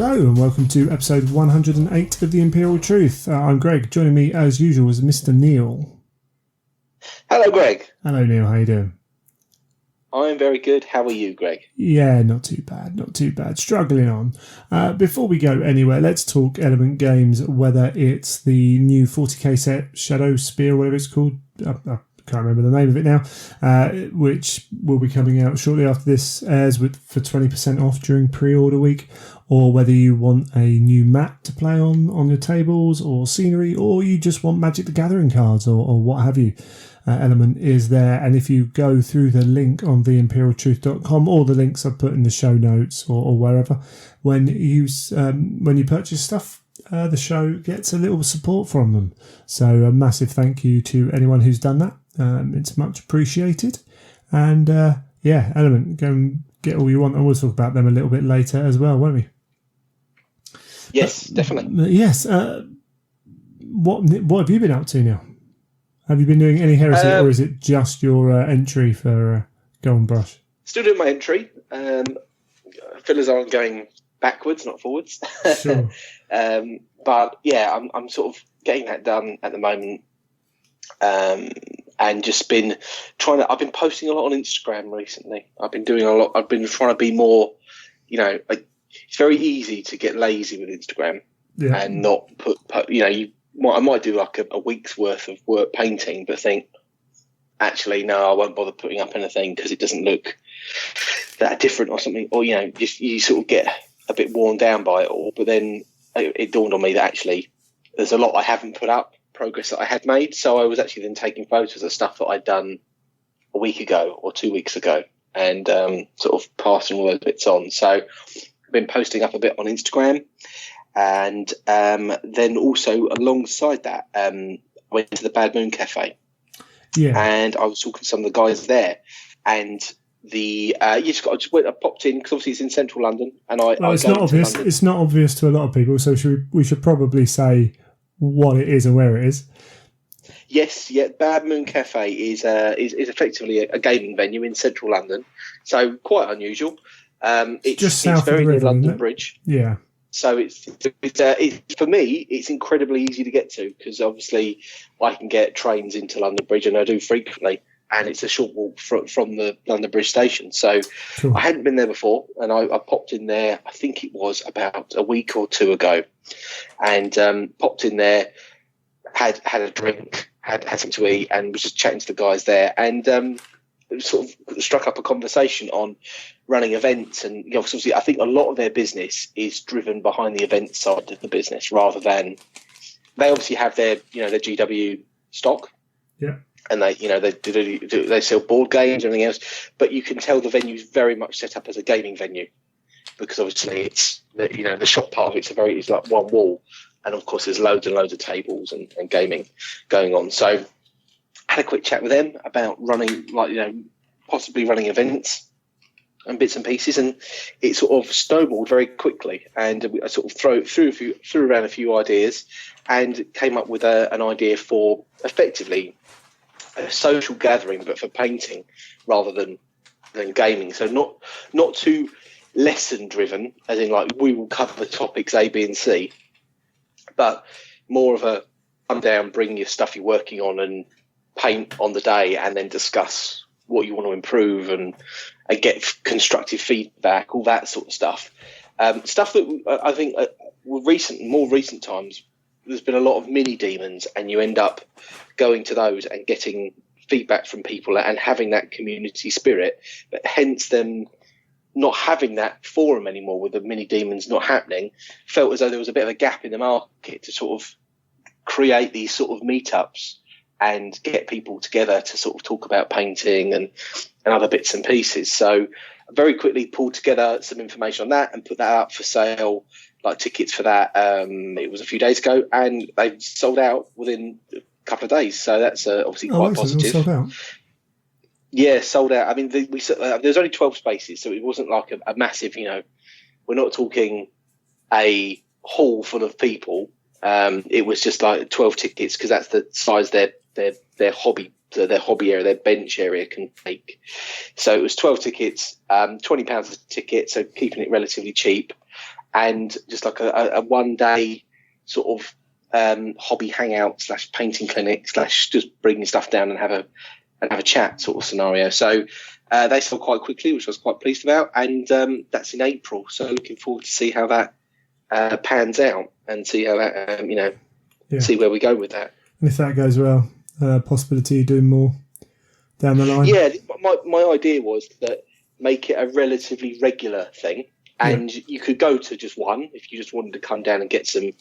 Hello and welcome to episode 108 of The Imperial Truth. I'm Greg. Joining me as usual is Mr. Neil. Hello, Greg. Hello, Neil. How you doing? I'm very good. How are you, Greg? Yeah, not too bad. Not too bad. Struggling on. Before we go anywhere, let's talk Element Games, whether it's the new 40k set, Shadow Spear, whatever it's called. I can't remember the name of it now, which will be coming out shortly after this airs for 20% off during pre-order week, or whether you want a new map to play on your tables or scenery, or you just want Magic the Gathering cards or what have you. Element is there, and if you go through the link on theimperialtruth.com, all the links I've put in the show notes or wherever, when you purchase stuff, the show gets a little support from them. So a massive thank you to anyone who's done that. It's much appreciated. And Element, go and get all you want, and we'll talk about them a little bit later as well, won't we? Yes, definitely. Yes. What have you been up to now? Have you been doing any heresy, or is it just your entry for Golden Brush? Still doing my entry. Fillers aren't going backwards, not forwards. Sure. But yeah, I'm sort of getting that done at the moment, and just been I've been posting a lot on Instagram recently. I've been doing a lot. I've been trying to be more. It's very easy to get lazy with Instagram and not put. I might do like a week's worth of work painting, but think, actually, no, I won't bother putting up anything because it doesn't look that different or something. Or, you sort of get a bit worn down by it all. But then it dawned on me that actually there's a lot I haven't put up, progress that I had made. So I was actually then taking photos of stuff that I'd done a week ago or 2 weeks ago and sort of passing all those bits on. So I've been posting up a bit on Instagram. And then also alongside that, I went to the Bad Moon Cafe, and I was talking to some of the guys there. And I popped in because obviously it's in central London, and it's not obvious. It's not obvious to a lot of people, so we should probably say what it is and where it is. Yes, yeah. Bad Moon Cafe is effectively a gaming venue in central London, so quite unusual. It's just south of the river, near London Bridge. Yeah. So it's for me, it's incredibly easy to get to because obviously I can get trains into London Bridge, and I do frequently, and it's a short walk from the London Bridge station. So I hadn't been there before, and I popped in there. I think it was about a week or two ago, and popped in there, had a drink, had something to eat, and was just chatting to the guys there, and sort of struck up a conversation on running events. And obviously I think a lot of their business is driven behind the event side of the business rather than they obviously have their their GW stock, and they sell board games and everything else, but you can tell the venue's very much set up as a gaming venue because obviously it's the shop part of it's like one wall, and of course there's loads and loads of tables and gaming going on. So had a quick chat with them about running, possibly running events and bits and pieces, and it sort of snowballed very quickly. And I sort of threw around a few ideas, and came up with an idea for effectively a social gathering, but for painting rather than gaming. So not too lesson driven, as in like we will cover the topics A, B, and C, but more of a come down, bring your stuff you're working on, and paint on the day, and then discuss what you want to improve and get constructive feedback, all that sort of stuff. Stuff that I think more recent times, there's been a lot of mini demons, and you end up going to those and getting feedback from people and having that community spirit, but hence them not having that forum anymore with the mini demons not happening, felt as though there was a bit of a gap in the market to sort of create these sort of meetups and get people together to sort of talk about painting and other bits and pieces. So I very quickly pulled together some information on that and put that up for sale, like tickets for that. It was a few days ago, and they sold out within a couple of days. So that's obviously quite positive. Sold out. Yeah, sold out. I mean, there's only 12 spaces, so it wasn't like a massive, we're not talking a hall full of people. It was just like 12 tickets because that's the size their hobby area, their bench area can take. So it was 12 tickets, £20 a ticket, so keeping it relatively cheap. and just like a one day sort of hobby hangout / painting clinic / just bringing stuff down and have a chat sort of scenario. So they sold quite quickly, which I was quite pleased about, and that's in April. So looking forward to see how that pans out and see how that see where we go with that. And if that goes well, possibility of doing more down the line. Yeah, my idea was that make it a relatively regular thing, and you could go to just one if you just wanted to come down and get some,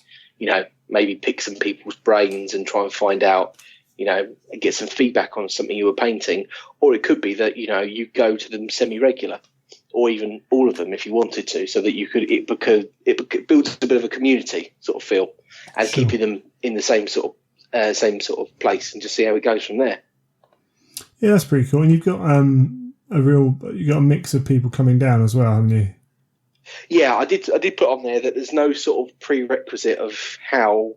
maybe pick some people's brains and try and find out, and get some feedback on something you were painting. Or it could be that, you go to them semi-regular, or even all of them if you wanted to, so that it builds a bit of a community sort of feel, and keeping them in the same sort of place, and just see how it goes from there. Yeah, that's pretty cool. And you've got a mix of people coming down as well, haven't you? Yeah, I did put on there that there's no sort of prerequisite of how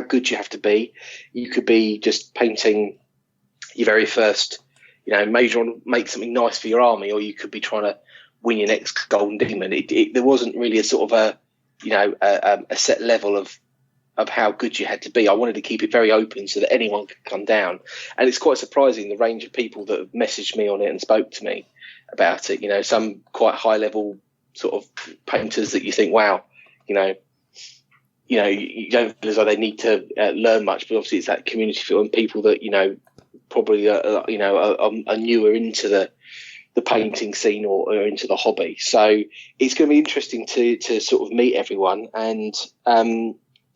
good you have to be. You could be just painting your very first, major on, make something nice for your army, or you could be trying to win your next golden demon. There wasn't really a sort of a set level of how good you had to be. I wanted to keep it very open so that anyone could come down. And it's quite surprising the range of people that have messaged me on it and spoke to me about it. Some quite high level sort of painters that you think, wow, you don't feel as though they need to learn much, but obviously it's that community feel, and people that, probably are newer into the painting scene or into the hobby. So it's going to be interesting to sort of meet everyone and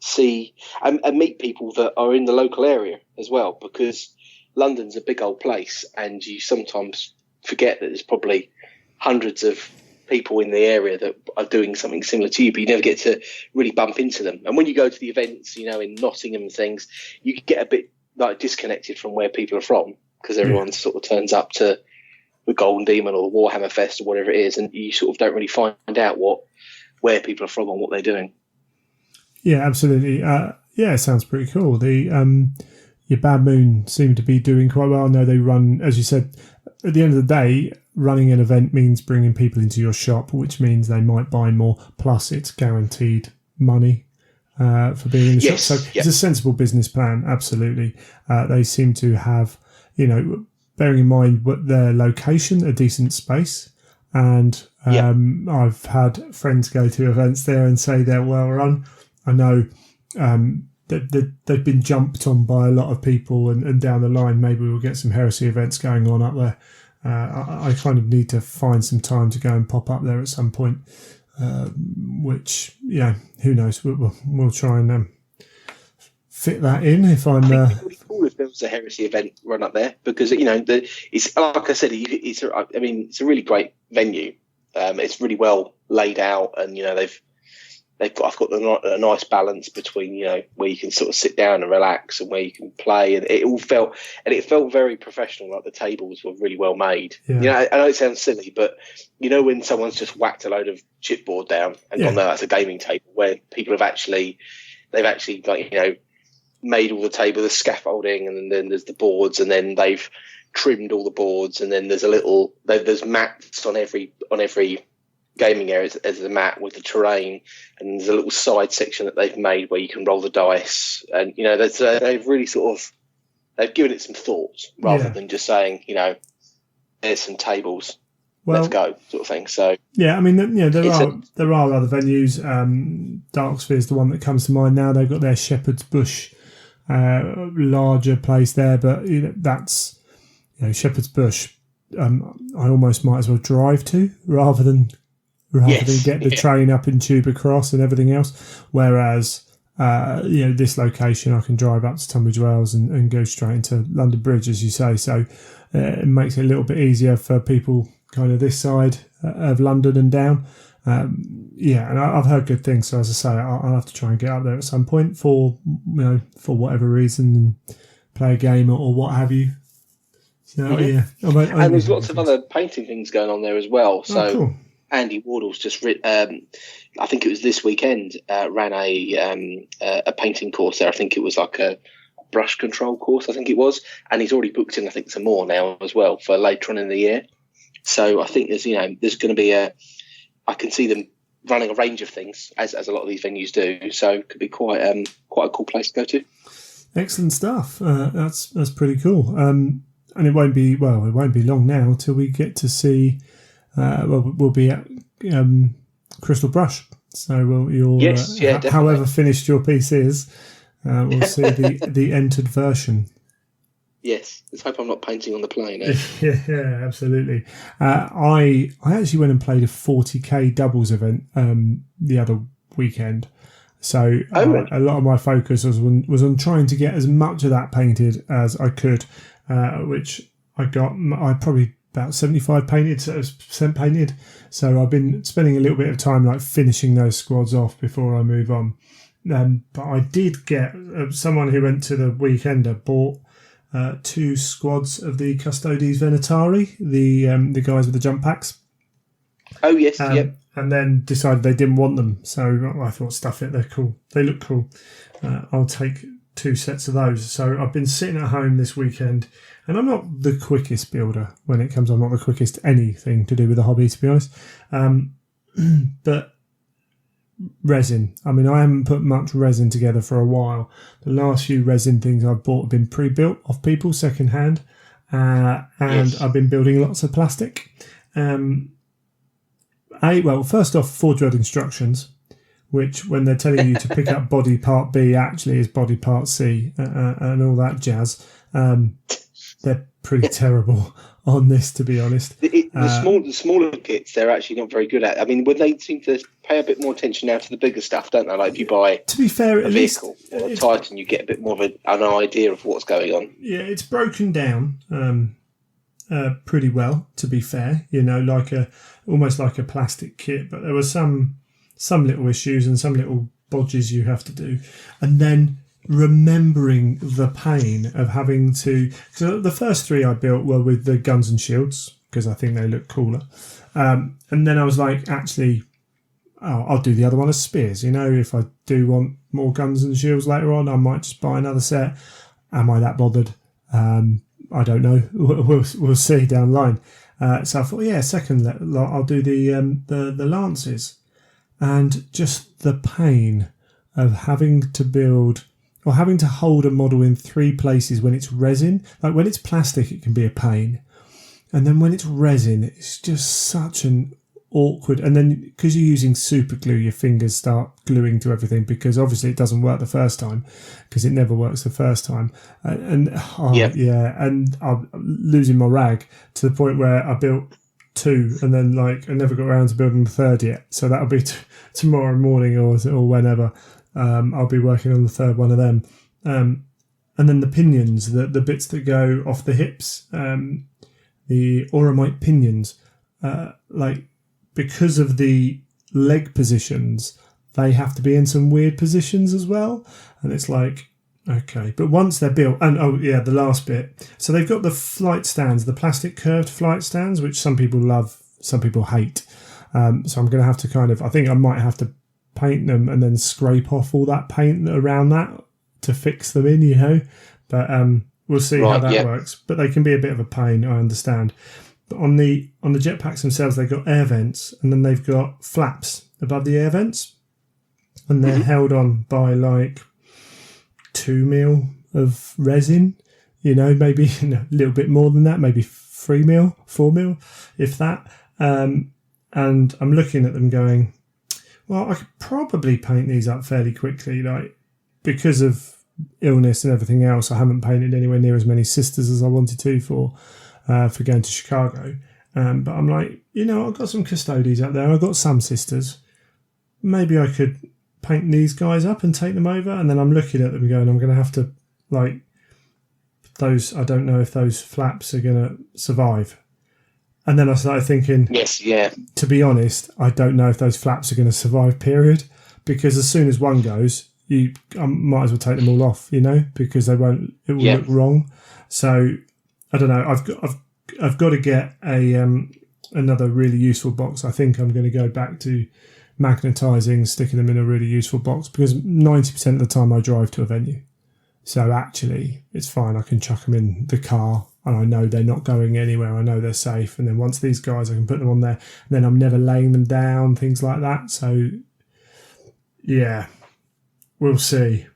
see and meet people that are in the local area as well, because London's a big old place, and you sometimes forget that there's probably hundreds of people in the area that are doing something similar to you, but you never get to really bump into them. And when you go to the events, in Nottingham and things, you get a bit like disconnected from where people are from, because everyone sort of turns up to the Golden Demon or the Warhammer Fest or whatever it is, and you sort of don't really find out where people are from and what they're doing. Yeah, absolutely. It sounds pretty cool. Your Bad Moon seem to be doing quite well. I know they run, as you said, at the end of the day, running an event means bringing people into your shop, which means they might buy more. Plus, it's guaranteed money for being in the shop. So it's a sensible business plan, absolutely. They seem to have, bearing in mind what their location, a decent space. And I've had friends go to events there and say they're well run. I know they've been jumped on by a lot of people, and down the line maybe we'll get some heresy events going on up there. I kind of need to find some time to go and pop up there at some point, which, who knows? We'll try and fit that in if I'm... I think it would be cool if there was a heresy event run up there, because, it's like I said, it's a really great venue. It's really well laid out, and, I've got a nice balance between, where you can sort of sit down and relax and where you can play. And it felt very professional. Like the tables were really well made. Yeah. I know it sounds silly, but when someone's just whacked a load of chipboard down and gone, no, that's a gaming table, where people they've actually made all the table, the scaffolding, and then there's the boards, and then they've trimmed all the boards, and then there's mats on every gaming area as a mat with the terrain, and there's a little side section that they've made where you can roll the dice, and they've really they've given it some thought rather than just saying there's some tables, let's go sort of thing. So there are other venues. Darksphere is the one that comes to mind now. They've got their Shepherd's Bush larger place there, but that's Shepherd's Bush. I almost might as well drive to rather than get the train up and tube across and everything else. Whereas, this location, I can drive up to Tunbridge Wells and go straight into London Bridge, as you say. So it makes it a little bit easier for people kind of this side of London and down. And I've heard good things. So as I say, I'll have to try and get up there at some point for whatever reason and play a game or what have you. So, and there's lots of other painting things going on there as well. So cool. Andy Wardle's just written, I think it was this weekend, ran a painting course there. I think it was like a brush control course, I think it was. And he's already booked in, I think, some more now as well for later on in the year. So I think there's going to be I can see them running a range of things, as a lot of these venues do. So it could be quite a cool place to go to. Excellent stuff. That's pretty cool. And it won't be long now till we get to see. We'll be at Crystal Brush. So however finished your piece is, we'll see the entered version. Yes, let's hope I'm not painting on the plane. Eh? Yeah, absolutely. I actually went and played a 40k doubles event the other weekend. So a lot of my focus was on trying to get as much of that painted as I could, which I got. I probably about 75% painted. So I've been spending a little bit of time like finishing those squads off before I move on. But I did get someone who went to the Weekender bought 2 squads of the Custodes Venatari, the guys with the jump packs. Oh yes, yep. And then decided they didn't want them, so I thought, stuff it, they're cool. They look cool. I'll take 2 sets of those. So I've been sitting at home this weekend, and I'm not the quickest builder when it comes. I'm not the quickest anything to do with the hobby, to be honest. But resin. I mean, I haven't put much resin together for a while. The last few resin things I've bought have been pre-built off people second hand, and yes. I've been building lots of plastic. First off, Forge World instructions, which when they're telling you to pick up body part B actually is body part C, and all that jazz, they're pretty terrible on this, to be honest. The smaller kits, they're actually not very good at. I mean, when they seem to pay a bit more attention now to the bigger stuff, don't they? Like if you buy to be fair, a vehicle or a Titan, you get a bit more of an idea of what's going on. Yeah, it's broken down pretty well, to be fair. You know, almost like a plastic kit, but there were some little issues and some little bodges you have to do, and then remembering the pain of having to. So the first 3 I built were with the guns and shields because I think they look cooler, and then I was like, actually, I'll do the other one as spears. You know, if I do want more guns and shields later on, I might just buy another set. Am I that bothered? I don't know. We'll see down the line. So I thought, yeah, second lot, I'll do the lances, and just the pain of having to build or having to hold a model in 3 places when it's resin. Like when it's plastic, it can be a pain, and then when it's resin, it's just such an awkward. And then because you're using super glue, your fingers start gluing to everything because obviously it doesn't work the first time, because it never works the first time. And I'm losing my rag to the point where I built 2 and then I never got around to building the 3rd yet. So that'll be tomorrow morning or whenever. I'll be working on the 3rd one of them. And then the pinions, the bits that go off the hips, the Auramite pinions, because of the leg positions, they have to be in some weird positions as well. And it's like, okay. But once they're built, and the last bit. So they've got the flight stands, the plastic curved flight stands, which some people love, some people hate. So I'm going to have to I think I might have to paint them and then scrape off all that paint around that to fix them in, you know. But we'll see how that works. But they can be a bit of a pain, I understand. But on the jetpacks themselves, they've got air vents, and then they've got flaps above the air vents, and they're held on by 2 mil of resin. You know, maybe a little bit more than that, maybe 3 mil, 4 mil, if that. And I'm looking at them going, well, I could probably paint these up fairly quickly, because of illness and everything else. I haven't painted anywhere near as many sisters as I wanted to for going to Chicago. But I'm like, I've got some Custodes out there. I've got some sisters. Maybe I could paint these guys up and take them over. And then I'm looking at them going, I'm going to have to, those, I don't know if those flaps are going to survive. And then I started thinking, yes, yeah. To be honest, I don't know if those flaps are going to survive, period. Because as soon as one goes, I might as well take them all off, because it will look wrong. So I don't know. I've got to get another really useful box. I think I'm going to go back to magnetizing, sticking them in a really useful box, because 90% of the time I drive to a venue. So actually, it's fine. I can chuck them in the car, and I know they're not going anywhere. I know they're safe. And then once these guys, I can put them on there. And then I'm never laying them down, things like that. So, yeah, we'll see.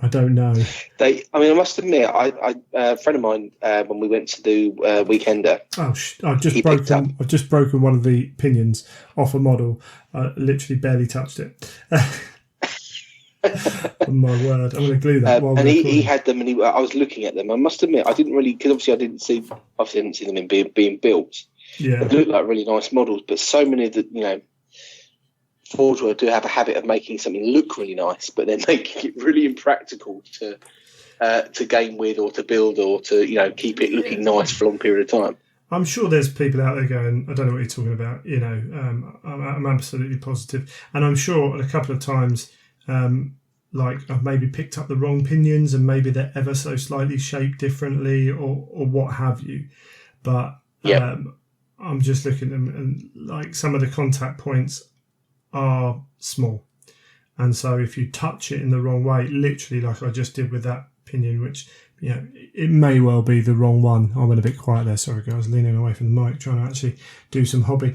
I don't know. I must admit, a friend of mine, when we went to do Weekender. I've just broken one of the pinions off a model. I literally barely touched it. Oh, my word, I'm going to glue that. And he had them, and I was looking at them. I must admit, I didn't really, because obviously I didn't see them in being built. Yeah, they look like really nice models, but so many of the Forge World do have a habit of making something look really nice, but then making it really impractical to game with, or to build, or to keep it looking nice for a long period of time. I'm sure there's people out there going, I don't know what you're talking about. I'm absolutely positive, and I'm sure a couple of times. I've maybe picked up the wrong pinions, and maybe they're ever so slightly shaped differently, or what have you. But I'm just looking at them, and like some of the contact points are small, and so if you touch it in the wrong way, literally like I just did with that pinion, which it may well be the wrong one. I went a bit quiet there. Sorry, guys, leaning away from the mic, trying to actually do some hobby.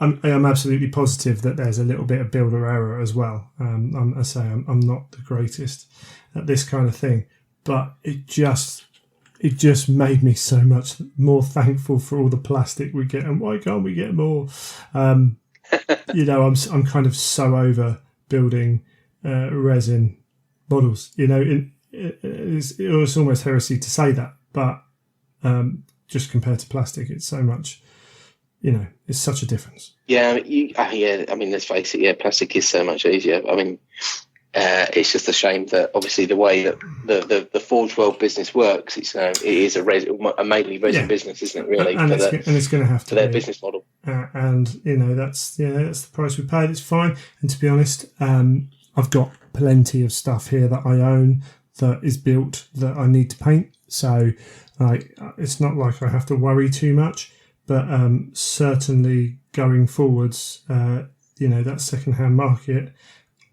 I'm absolutely positive that there's a little bit of builder error as well. I'm not the greatest at this kind of thing, but it just made me so much more thankful for all the plastic we get, and why can't we get more? I'm kind of so over building resin models. It's almost heresy to say that, but just compared to plastic, it's so much. It's such a difference. Yeah, let's face it. Yeah, plastic is so much easier. It's just a shame that obviously the way that the Forge World business works, it is a mainly resin business, isn't it? Really, and it's going to have to for their business model. That's the price we paid. It's fine. And to be honest, I've got plenty of stuff here that I own that is built that I need to paint. So, it's not like I have to worry too much. But certainly going forwards, that second-hand market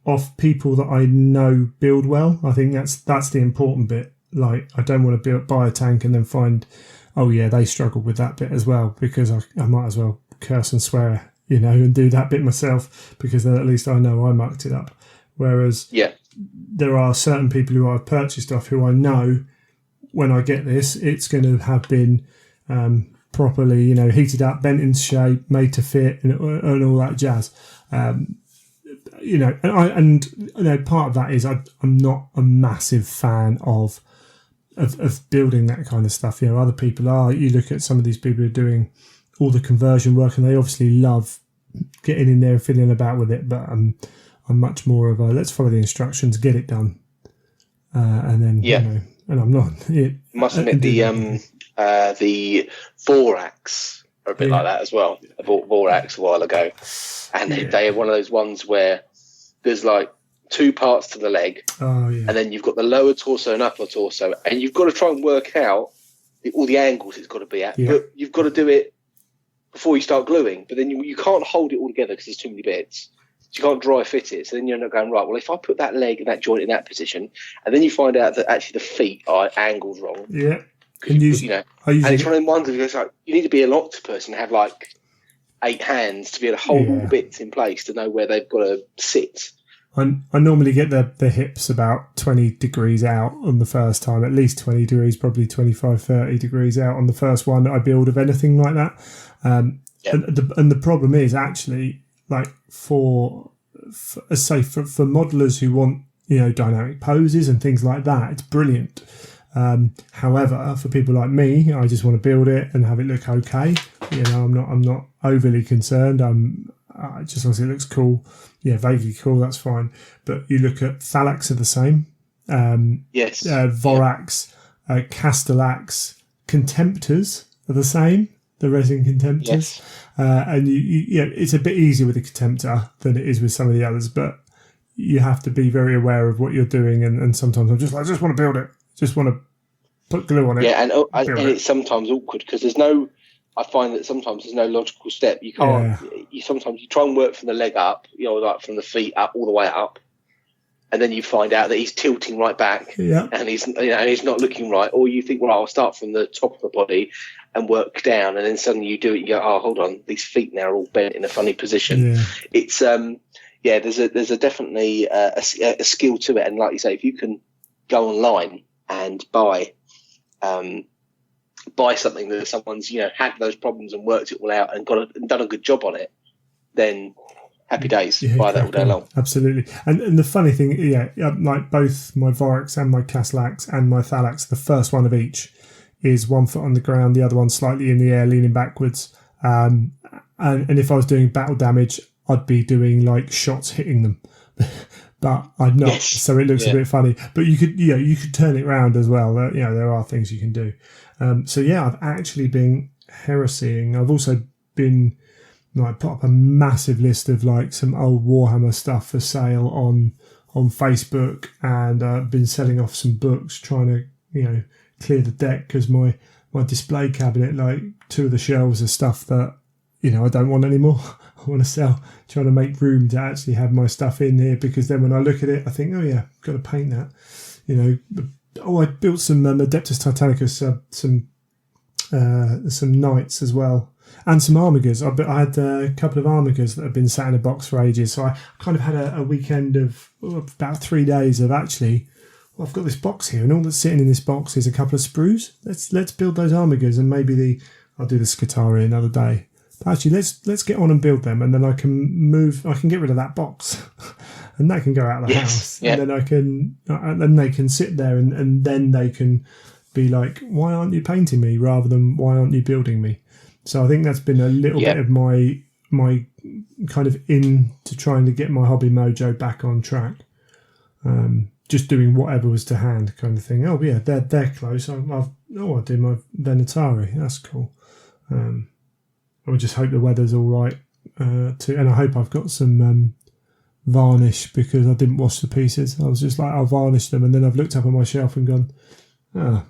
of people that I know build well, I think that's the important bit. Like, I don't want to buy a tank and then find, they struggle with that bit as well, because I might as well curse and swear, and do that bit myself, because then at least I know I mucked it up. Whereas there are certain people who I've purchased off who I know when I get this, it's going to have been... properly, heated up, bent into shape, made to fit, and all that jazz. And part of that is I'm not a massive fan of building that kind of stuff. Other people are. You look at some of these people who are doing all the conversion work, and they obviously love getting in there and fiddling about with it. But I'm much more of a let's follow the instructions, get it done, and then and I'm not. Must admit the Vorax are a bit like that as well. I bought Vorax a while ago, and they are one of those ones where there's like two parts to the leg, and then you've got the lower torso and upper torso, and you've got to try and work out all the angles it's got to be at, but you've got to do it before you start gluing. But then you can't hold it all together because there's too many bits. So you can't dry fit it. So then you end up going, right, well, if I put that leg and that joint in that position, and then you find out that actually the feet are angled wrong. Yeah. And it's one of them ones where it's like, you need to be an octopus and have like 8 hands to be able to hold all the bits in place to know where they've got to sit. I normally get the hips about 20 degrees out on the first time, at least 20 degrees, probably 25, 30 degrees out on the first one that I build of anything like that. And the problem is actually, like for modelers who want, dynamic poses and things like that, it's brilliant. However, for people like me, I just want to build it and have it look okay. I'm not overly concerned. Just as it looks cool, vaguely cool, that's fine. But you look at Thalax are the same. Vorax, Castellax, Contemptors are the same. The resin Contemptors, and it's a bit easier with a Contemptor than it is with some of the others. But you have to be very aware of what you're doing, and sometimes I just want to build it, just want to put glue on it. Yeah, and it's sometimes awkward because I find that sometimes there's no logical step. You can't. You sometimes you try and work from the leg up, like from the feet up all the way up, and then you find out that he's tilting right back, and he's not looking right, or you think, well, I'll start from the top of the body and work down, and then suddenly you do it, you go, oh, hold on, these feet now are all bent in a funny position. Yeah. It's there's a definitely a skill to it, and like you say, if you can go online and buy something that someone's had those problems and worked it all out and done a good job on it, then happy days. Buy that all day long. Absolutely. And the funny thing, like both my Vorax and my Caslax and my Thalax, the first one of each is 1 foot on the ground, the other one slightly in the air, leaning backwards. And if I was doing battle damage, I'd be doing like shots hitting them. But I'm not, so it looks a bit funny. But you could turn it around as well. There are things you can do. I've actually been heresying. I've also been put up a massive list of like some old Warhammer stuff for sale on Facebook, and I've been selling off some books, trying to clear the deck, because my display cabinet, like 2 of the shelves are stuff that I don't want anymore. I want to sell, trying to make room to actually have my stuff in here, because then when I look at it, I think, oh yeah, I've got to paint that. I built some Adeptus Titanicus, some knights as well, and some Armigers. I had a couple of Armigers that have been sat in a box for ages, so I kind of had a weekend of about 3 days of actually, I've got this box here, and all that's sitting in this box is a couple of sprues. Let's build those Armigers, and maybe I'll do the Scutari another day. But actually, let's get on and build them, and then I can get rid of that box, and that can go out of the house, and then they can sit there, and then they can be like, why aren't you painting me, rather than why aren't you building me? So I think that's been a little bit of my kind of into trying to get my hobby mojo back on track. Just doing whatever was to hand, kind of thing. Oh yeah, they're close. I do my Venatari. That's cool. I would just hope the weather's all right too, and I hope I've got some varnish, because I didn't wash the pieces. I was just like, I'll varnish them, and then I've looked up on my shelf and gone, I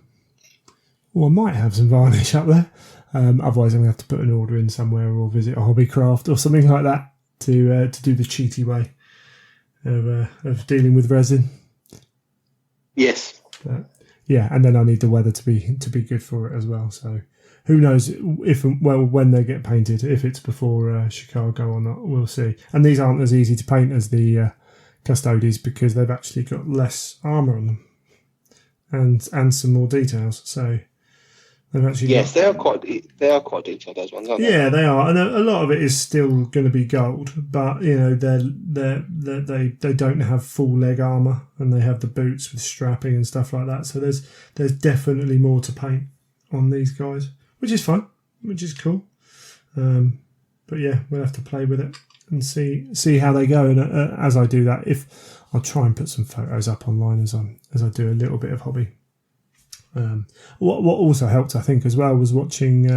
might have some varnish up there. Otherwise, I'm going to have to put an order in somewhere, or visit a Hobbycraft or something like that to do the cheaty way of dealing with resin. Yes. But, and then I need the weather to be good for it as well. So who knows when they get painted, if it's before Chicago or not, we'll see. And these aren't as easy to paint as the Custodes, because they've actually got less armour on them and some more details. So they've actually they are quite detailed, those ones, aren't they? Yeah, they are, and a lot of it is still going to be gold, but they don't have full leg armour, and they have the boots with strapping and stuff like that. So there's definitely more to paint on these guys, which is fun, which is cool. But yeah, we'll have to play with it and see how they go. And as I do that, I'll try and put some photos up online as I do a little bit of hobby. What also helped, I think, as well, was watching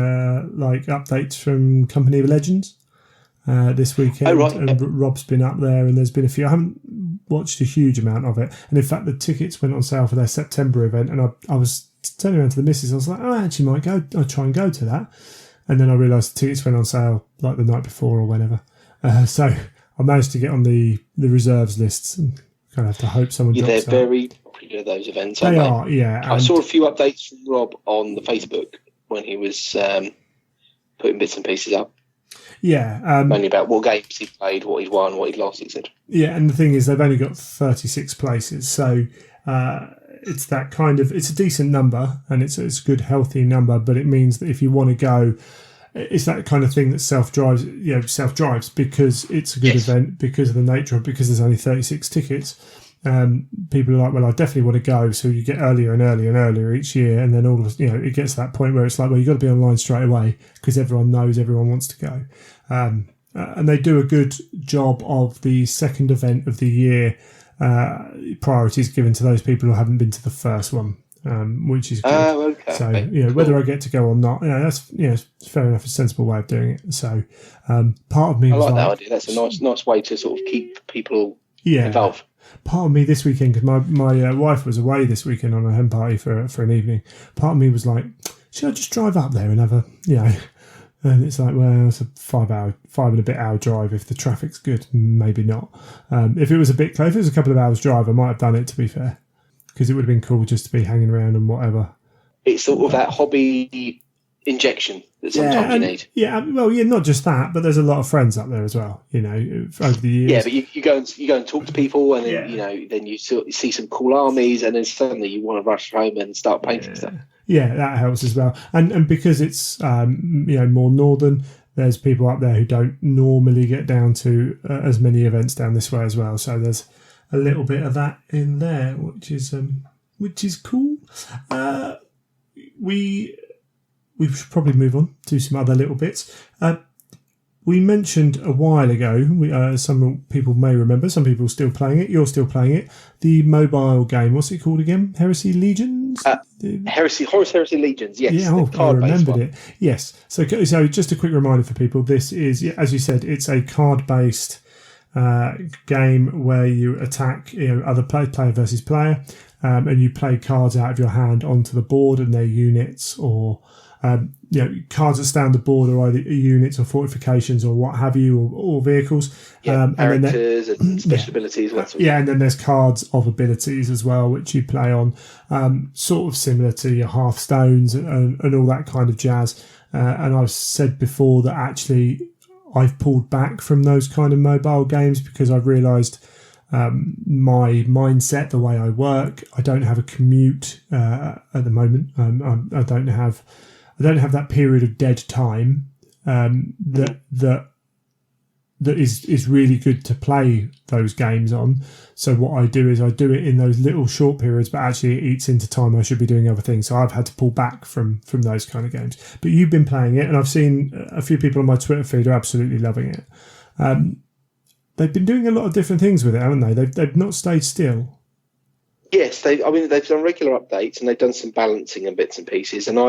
like updates from Company of Legends this weekend. Oh, right. And Rob's been up there, and there's been a few. I haven't watched a huge amount of it, and in fact, the tickets went on sale for their September event, and I was turning around to the missus. I was like, I actually might go. I'll try and go to that, and then I realised the tickets went on sale like the night before or whenever. So I managed to get on the reserves lists, and kind of have to hope someone drops out. They're very popular, those events, aren't they? They are, yeah. I saw a few updates from Rob on the Facebook when he was putting bits and pieces up. Yeah. Mainly about what games he played, what he'd won, what he'd lost, etc. Yeah, and the thing is, they've only got 36 places, so it's that kind of, it's a decent number, and it's a good, healthy number, but it means that if you want to go, it's that kind of thing that self-drives, because it's a good event, because of the nature of it, because there's only 36 tickets. People are like, well, I definitely want to go, so you get earlier and earlier and earlier each year, and then all of it gets to that point where it's like, well, you've got to be online straight away, because everyone knows everyone wants to go. And they do a good job of the second event of the year, priorities given to those people who haven't been to the first one, which is good. Oh, okay. So, whether I get to go or not, that's it's fair enough, a sensible way of doing it. So, part of me, I like that idea. That's a nice way to sort of keep people involved. Part of me this weekend, because my wife was away this weekend on a hen party for an evening. Part of me was like, should I just drive up there and have And it's like, well, it's a 5 and a bit hour drive. If the traffic's good, maybe not. If it was a bit close, if it was a couple of hours drive, I might have done it, to be fair, because it would have been cool just to be hanging around and whatever. It's sort of that hobby injection that sometimes you need. Yeah, well, yeah, not just that, but there's a lot of friends up there as well, over the years. Yeah, but you go and talk to people, and then, then you see some cool armies, and then suddenly you want to rush home and start painting stuff. Yeah, that helps as well. And because it's more northern, there's people up there who don't normally get down to as many events down this way as well. So there's a little bit of that in there, which is cool. We should probably move on to some other little bits. We mentioned a while ago, some people may remember, some people are still playing it, you're still playing it, the mobile game. What's it called again? Heresy Legions? Horus Heresy Legions, yes. Yeah, I remembered it. Yes. So just a quick reminder for people, this is, as you said, it's a card-based game where you attack other player versus player, and you play cards out of your hand onto the board, and they're units or cards that stand the board are either units or fortifications or what have you, or vehicles. Characters and special abilities. And then there's cards of abilities as well, which you play on, sort of similar to your Hearthstones and all that kind of jazz. And I've said before that actually I've pulled back from those kind of mobile games because I've realised my mindset, the way I work, I don't have a commute at the moment. I don't have that period of dead time that is really good to play those games on. So what I do is I do it in those little short periods, but actually it eats into time I should be doing other things. So I've had to pull back from those kind of games. But you've been playing it, and I've seen a few people on my Twitter feed are absolutely loving it. They've been doing a lot of different things with it, haven't they? They've not stayed still. Yes, they've done regular updates, and they've done some balancing and bits and pieces. And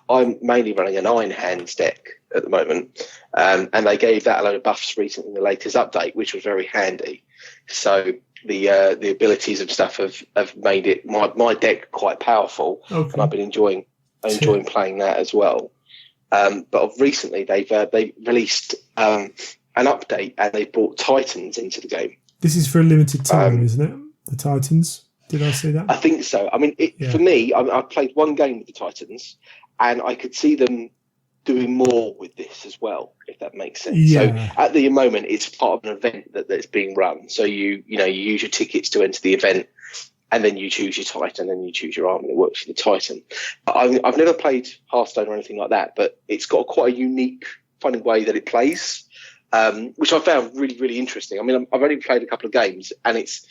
I'm mainly running a 9-hands deck at the moment, and they gave that a load of buffs recently in the latest update, which was very handy. So the abilities and stuff have made it my deck quite powerful, and I've been enjoying playing that as well. But recently they've released an update, and they brought Titans into the game. This is for a limited time, isn't it? The Titans. Did I see that? I think so. I mean, for me, I played one game with the Titans, and I could see them doing more with this as well, if that makes sense. Yeah. So at the moment, it's part of an event that's being run. So you use your tickets to enter the event, and then you choose your Titan, and you choose your army that works for the Titan. I've never played Hearthstone or anything like that, but it's got quite a unique, funny way that it plays, which I found really, really interesting. I mean, I've only played a couple of games, and it's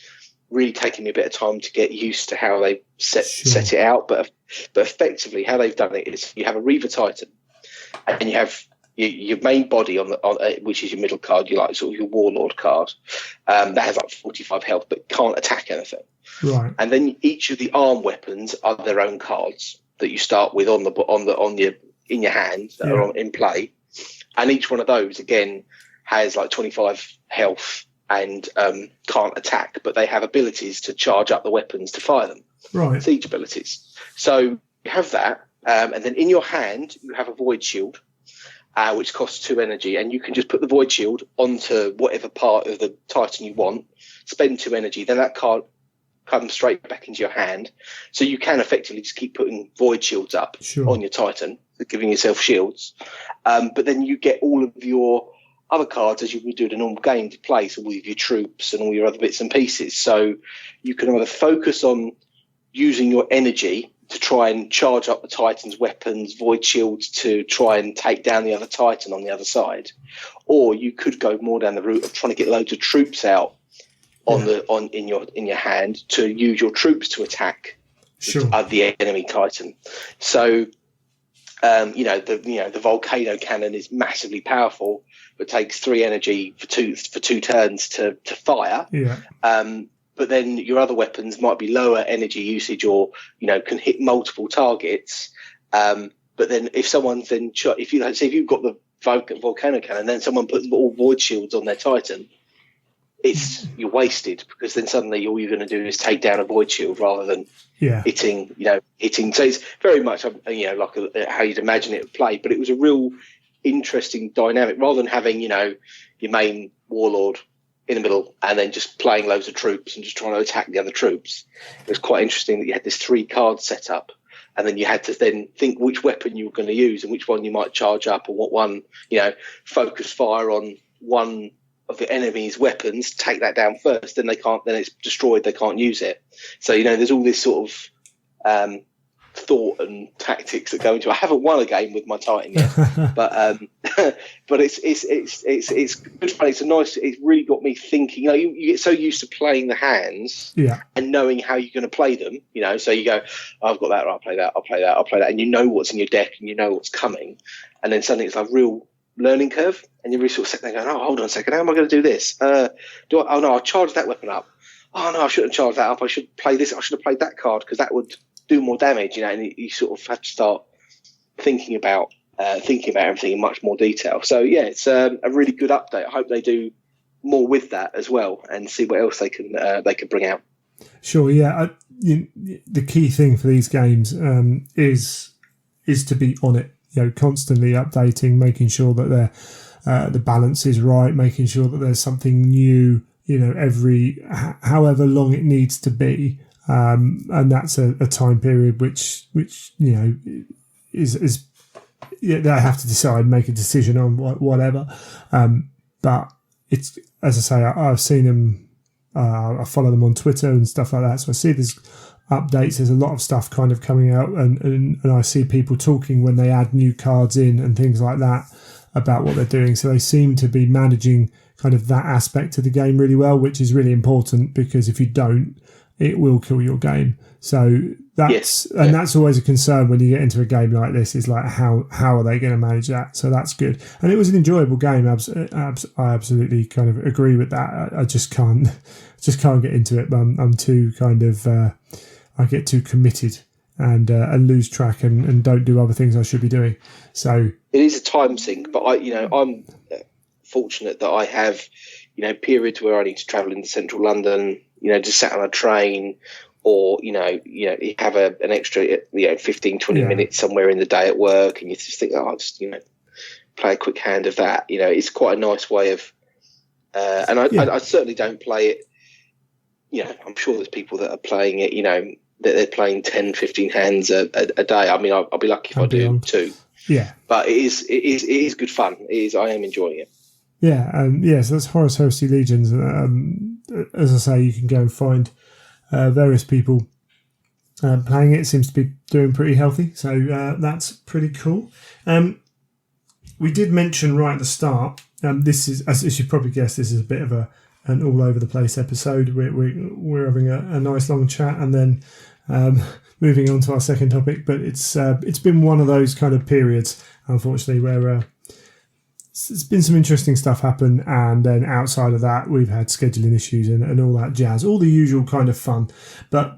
really taking me a bit of time to get used to how they set it out. But effectively, how they've done it is you have a Reaver Titan, and you have your main body on which is your middle card, you like sort of your Warlord card, that has like 45 health but can't attack anything. Right. And then each of the arm weapons are their own cards that you start with in your hand that are in play, and each one of those again has like 25 health and can't attack, but they have abilities to charge up the weapons to fire them. Right. Siege abilities. So you have that, and then in your hand you have a Void Shield, which costs 2 energy, and you can just put the Void Shield onto whatever part of the Titan you want, spend 2 energy, then that card comes straight back into your hand. So you can effectively just keep putting Void Shields up on your Titan, giving yourself shields. But then you get all of your other cards as you would do in a normal game to play, so all of your troops and all your other bits and pieces. So you can either focus on using your energy to try and charge up the Titan's weapons, Void Shields to try and take down the other Titan on the other side, or you could go more down the route of trying to get loads of troops out in your hand to use your troops to attack the enemy Titan. So the volcano cannon is massively powerful, but takes 3 energy for two turns to fire. Yeah. But then your other weapons might be lower energy usage, or can hit multiple targets. But then if someone's then shot, if you've got the volcano cannon, then someone puts all Void Shields on their Titan, you're wasted, because then suddenly all you're going to do is take down a Void Shield rather than hitting. So it's very much like how you'd imagine it would play. But it was a real interesting dynamic rather than having, your main warlord in the middle and then just playing loads of troops and just trying to attack the other troops. It was quite interesting that you had this 3 card setup, and then you had to then think which weapon you were going to use and which one you might charge up, and what one, focus fire on one of the enemy's weapons, take that down first, then it's destroyed, they can't use it. So, there's all this sort of thought and tactics that go into it. I haven't won a game with my Titan yet, but it's good fun. It's really got me thinking. You get so used to playing the hands and knowing how you're going to play them. So you go, I've got that, I'll play that, and you know what's in your deck and you know what's coming, and then suddenly it's like real learning curve, and you're really sort of sitting there going, oh, hold on a second, how am I going to do this? Oh no, I'll charge that weapon up. Oh no, I shouldn't charge that up. I should play this. I should have played that card because that would do more damage, and you sort of have to start thinking about everything in much more detail. So yeah, it's a really good update. I hope they do more with that as well and see what else they can bring out. Sure, yeah. The key thing for these games is to be on it, constantly updating, making sure that the balance is right, making sure that there's something new, every however long it needs to be. And that's a time period which is they have to decide, make a decision on whatever. But it's, as I say, I've seen them. I follow them on Twitter and stuff like that. So I see these updates. There's a lot of stuff kind of coming out, and I see people talking when they add new cards in and things like that about what they're doing. So they seem to be managing kind of that aspect of the game really well, which is really important, because if you don't, it will kill your game. So that's always a concern when you get into a game like this, is like how are they going to manage that? So that's good. And it was an enjoyable game. I absolutely kind of agree with that. I just can't get into it. I'm too kind of I get too committed and lose track and don't do other things I should be doing. So it is a time sink, but I'm fortunate that I have periods where I need to travel into central London, just sat on a train, or you have an extra 15, 20 minutes somewhere in the day at work, and you just think, I'll just play a quick hand of that. It's quite a nice way of and I certainly don't play it. I'm sure there's people that are playing it, that they're playing 10, 15 hands a day. I mean, I'll be lucky if I do 2. Yeah, but it is good fun. I am enjoying it. Yeah, so that's Horus Heresy Legions. As I say, you can go and find various people playing it. It seems to be doing pretty healthy, so that's pretty cool. We did mention right at the start, this is, as you probably guessed, this is a bit of an all over the place episode. We're having a nice long chat, and then moving on to our second topic. But it's been one of those kind of periods, unfortunately, where there's been some interesting stuff happen, and then outside of that, we've had scheduling issues and all that jazz, all the usual kind of fun. But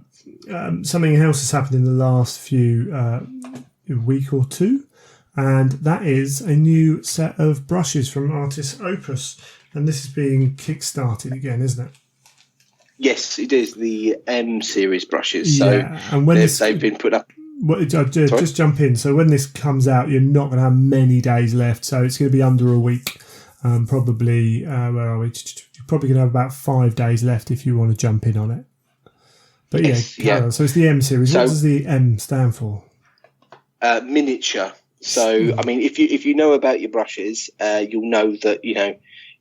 something else has happened in the last few week or two, and that is a new set of brushes from Artis Opus, and this is being kick-started again, isn't it? Yes, it is, the M series brushes. So and when they've been put up. Well, just jump in. So when this comes out, you're not going to have many days left. So it's going to be under a week. Probably, where are we? You're probably going to have about 5 days left if you want to jump in on it. But yeah. So it's the M series. So, what does the M stand for? Miniature. So, I mean, if you know about your brushes, you'll know that,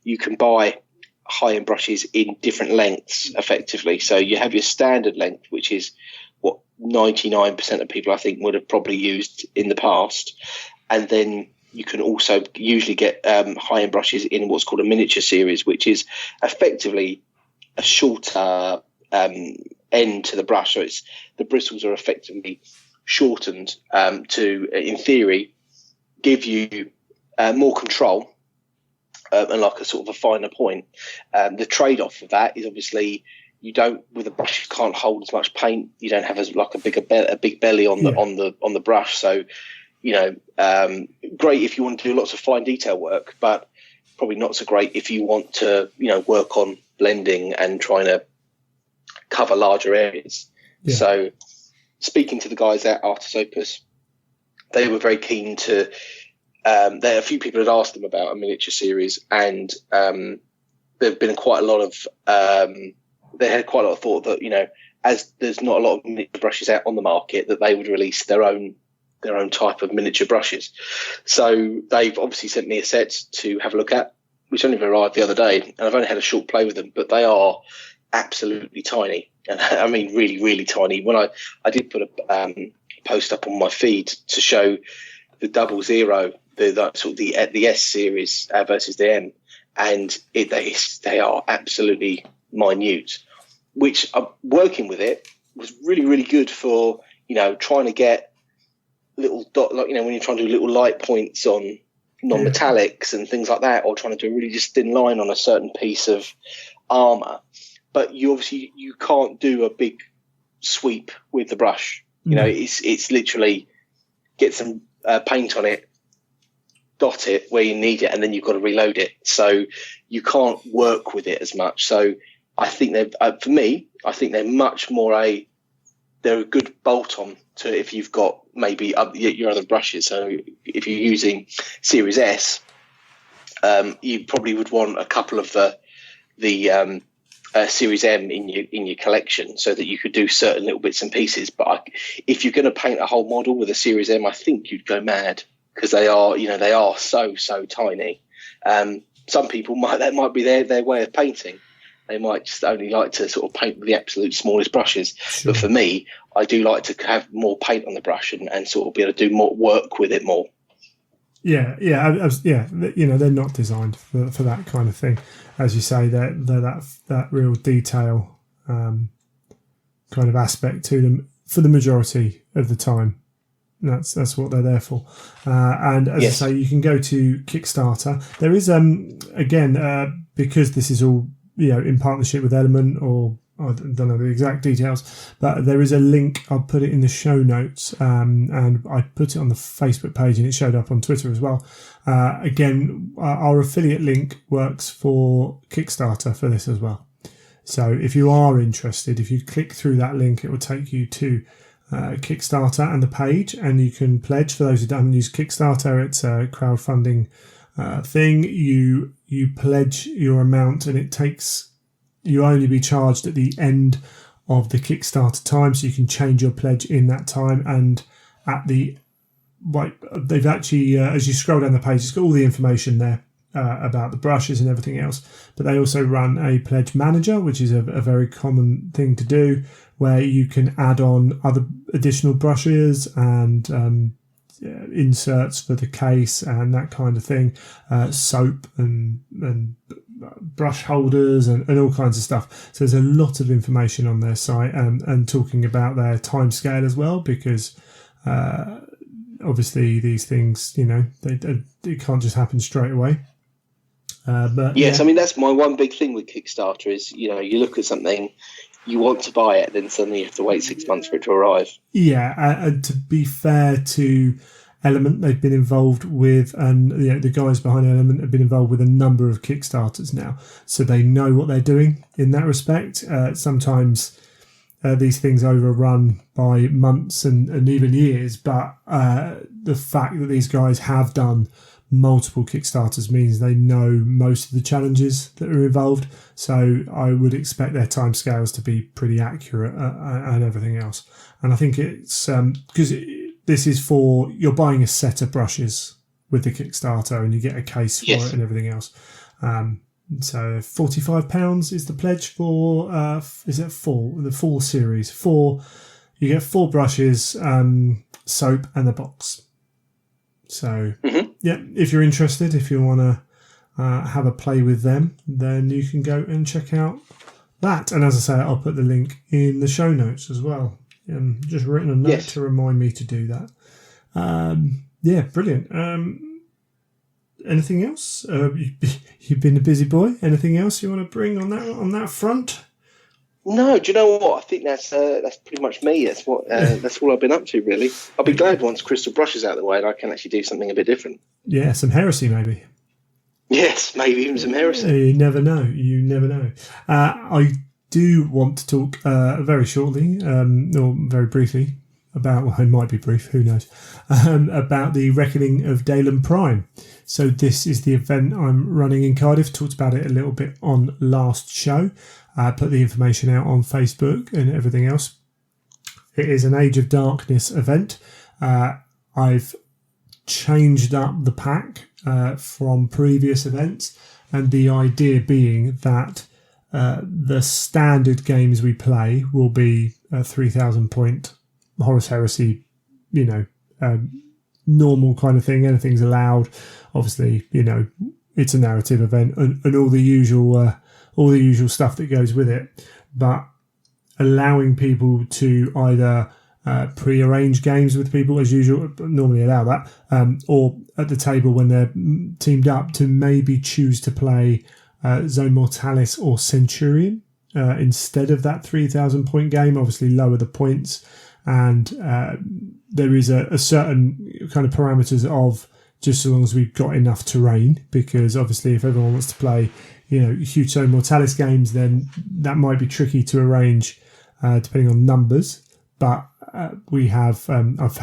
you can buy high-end brushes in different lengths, effectively. So you have your standard length, which is what 99% of people I think would have probably used in the past, and then you can also usually get high-end brushes in what's called a miniature series, which is effectively a shorter end to the brush. So it's the bristles are effectively shortened to, in theory, give you more control and like a sort of a finer point. The trade-off of that is obviously you don't, with a brush, you can't hold as much paint. You don't have a big belly on the brush. So, great if you want to do lots of fine detail work, but probably not so great if you want to, work on blending and trying to cover larger areas. Yeah. So, speaking to the guys at Artis Opus, they were very keen to a few people had asked them about a miniature series, and there've been quite a lot of they had quite a lot of thought that, as there's not a lot of miniature brushes out on the market, that they would release their own type of miniature brushes. So they've obviously sent me a set to have a look at, which only arrived the other day, and I've only had a short play with them, but they are absolutely tiny. And I mean, really, really tiny. When I did put a post up on my feed to show the 00, the S series versus the M, and they are absolutely minute. Which working with it was really, really good for trying to get little dot, like when you're trying to do little light points on non-metallics and things like that, or trying to do a really just thin line on a certain piece of armor. But you can't do a big sweep with the brush. It's literally get some paint on it, dot it where you need it, and then you've got to reload it. So you can't work with it as much. So I think for me, I think they're much more they're a good bolt-on to if you've got maybe your other brushes. So if you're using Series S, you probably would want a couple of the Series M in your collection, so that you could do certain little bits and pieces. But if you're going to paint a whole model with a Series M, I think you'd go mad, because they are so tiny. Some people that might be their way of painting. They might just only like to sort of paint with the absolute smallest brushes. Sure. But for me, I do like to have more paint on the brush and sort of be able to do more work with it more. Yeah. They're not designed for that kind of thing. As you say, they're that real detail kind of aspect to them for the majority of the time. That's what they're there for. And as I say, you can go to Kickstarter. There is because this is all in partnership with Element, or I don't know the exact details, but there is a link. I'll put it in the show notes, and I put it on the Facebook page, and it showed up on Twitter as well. Our affiliate link works for Kickstarter for this as well. So if you are interested, if you click through that link, it will take you to Kickstarter and the page, and you can pledge. For those who don't use Kickstarter, it's a crowdfunding thing. You pledge your amount, and you only be charged at the end of the Kickstarter time, so you can change your pledge in that time. And they've actually, as you scroll down the page, it's got all the information there about the brushes and everything else. But they also run a pledge manager, which is a very common thing to do, where you can add on other additional brushes and inserts for the case and that kind of thing, soap and brush holders and all kinds of stuff. So there's a lot of information on their site, and talking about their time scale as well, because obviously these things, it can't just happen straight away. But yes, I mean, that's my one big thing with Kickstarter is, you look at something, you want to buy it, then suddenly you have to wait 6 months for it to arrive. Yeah, and to be fair to Element, they've been involved with, and the guys behind Element have been involved with a number of Kickstarters now, so they know what they're doing in that respect. Sometimes these things overrun by months and even years, but the fact that these guys have done multiple Kickstarters means they know most of the challenges that are involved. So I would expect their timescales to be pretty accurate and everything else. And I think it's because this is for, you're buying a set of brushes with the Kickstarter, and you get a case for it and everything else. So £45 is the pledge for the full series. You get 4 brushes, soap, and the box. So if you're interested, if you want to have a play with them, then you can go and check out that. And as I say, I'll put the link in the show notes as well. Just written a note to remind me to do that. Brilliant. Anything else? You've been a busy boy. Anything else you want to bring on that front? No, do you know what? I think that's pretty much me. That's all I've been up to, really. I'll be glad once Crystal Brush is out of the way and I can actually do something a bit different. Yeah, some heresy maybe. Yes, maybe even some heresy. You never know. I do want to talk very shortly, or very briefly, about, well, it might be brief, who knows, about the Reckoning of Dalen Prime. So this is the event I'm running in Cardiff. Talked about it a little bit on last show. Put the information out on Facebook and everything else. It is an Age of Darkness event. I've changed up the pack from previous events, and the idea being that the standard games we play will be a 3,000 point Horus Heresy, normal kind of thing. Anything's allowed. Obviously, it's a narrative event and all the usual stuff that goes with it. But allowing people to either pre-arrange games with people as usual, normally allow that, or at the table when they're teamed up to maybe choose to play Zone Mortalis or Centurion instead of that 3,000 point game. Obviously lower the points, and there is a certain kind of parameters of just so long as we've got enough terrain, because obviously if everyone wants to play huge Zone Mortalis games, then that might be tricky to arrange depending on numbers. But we have I've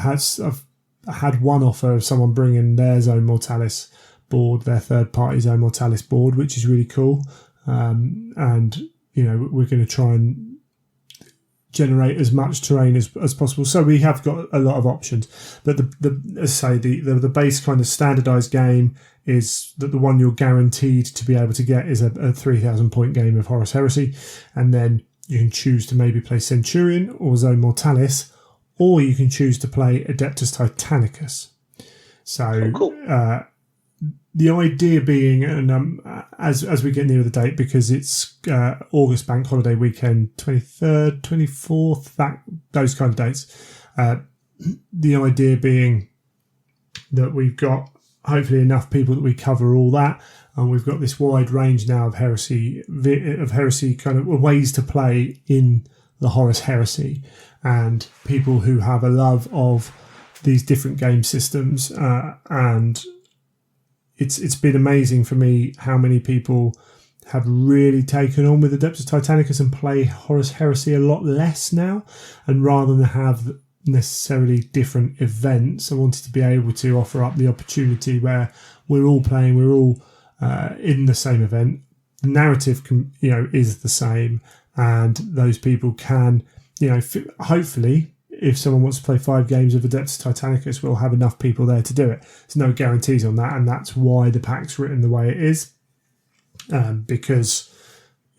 had one offer of someone bringing their Zone Mortalis board, their third party Zone Mortalis board, which is really cool. And we're going to try and generate as much terrain as possible. So we have got a lot of options. But the base kind of standardized game is that the one you're guaranteed to be able to get is a 3,000 point game of Horus Heresy, and then you can choose to maybe play Centurion or Zone Mortalis, or you can choose to play Adeptus Titanicus. So cool. The idea being, and as we get nearer the date, because it's August bank holiday weekend, 23rd, 24th, those kind of dates. The idea being that we've got hopefully enough people that we cover all that, and we've got this wide range now of heresy kind of ways to play in the Horus Heresy, and people who have a love of these different game systems, and it's been amazing for me how many people have really taken on with Adeptus Titanicus and play Horus Heresy a lot less now. And rather than have necessarily different events, I wanted to be able to offer up the opportunity where we're all playing, we're all in the same event. The narrative is the same, and those people can, hopefully, if someone wants to play 5 games of Adeptus Titanicus, we'll have enough people there to do it. There's no guarantees on that, and that's why the pack's written the way it is. Because,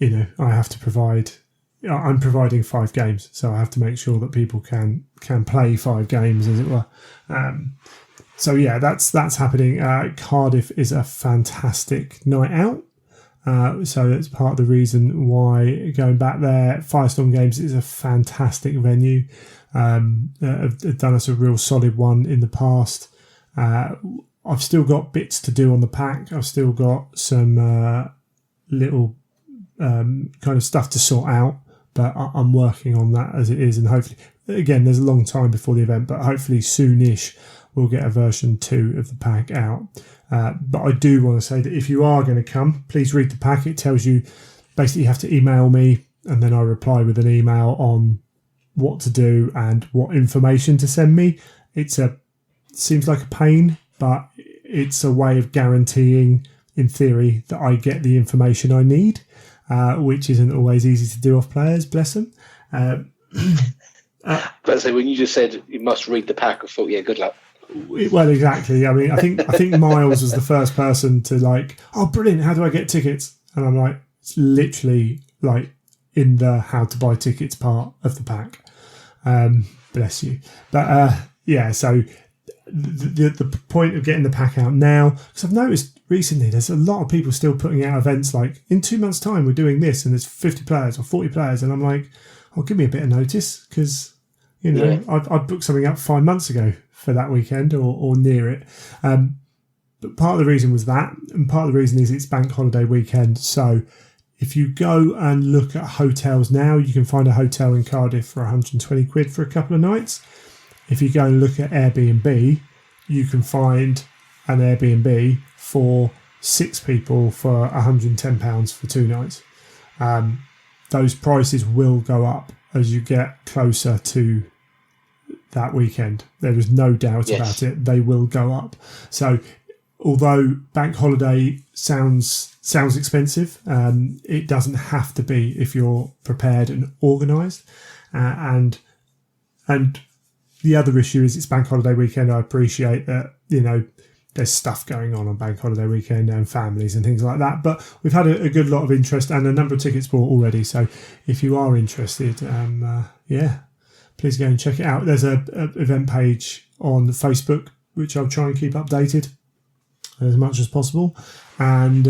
I have to provide... I'm providing 5 games, so I have to make sure that people can play 5 games, as it were. So yeah, that's happening. Cardiff is a fantastic night out. So that's part of the reason why going back there. Firestorm Games is a fantastic venue. Have done us a real solid one in the past. I've still got bits to do on the pack. I've still got some little kind of stuff to sort out, but I'm working on that as it is. And hopefully, again, there's a long time before the event, but hopefully soonish we'll get a version 2 of the pack out. But I do want to say that if you are going to come, please read the pack. It tells you basically you have to email me, and then I reply with an email on what to do and what information to send me. It seems like a pain, but it's a way of guaranteeing, in theory, that I get the information I need, which isn't always easy to do off players, bless them. But so when you just said you must read the pack, I thought, yeah, good luck. Well, exactly. I mean, I think Miles was the first person to oh, brilliant, how do I get tickets? And I'm like, it's literally in the how to buy tickets part of the pack. Bless you. But yeah, so the point of getting the pack out now, because I've noticed recently there's a lot of people still putting out events in 2 months' time we're doing this, and there's 50 players or 40 players, and I'm like, oh, give me a bit of notice, because I booked something up 5 months ago for that weekend or near it. But part of the reason was that, and part of the reason is it's bank holiday weekend. So if you go and look at hotels now, you can find a hotel in Cardiff for 120 quid for a couple of nights. If you go and look at Airbnb, you can find an Airbnb for 6 people for £110 for 2 nights. Those prices will go up as you get closer to that weekend. There is no doubt about it. They will go up. So although bank holiday sounds expensive, it doesn't have to be if you're prepared and organised. And the other issue is it's bank holiday weekend. I appreciate that, there's stuff going on bank holiday weekend and families and things like that. But we've had a good lot of interest and a number of tickets bought already. So if you are interested, please go and check it out. There's a event page on Facebook, which I'll try and keep updated as much as possible. And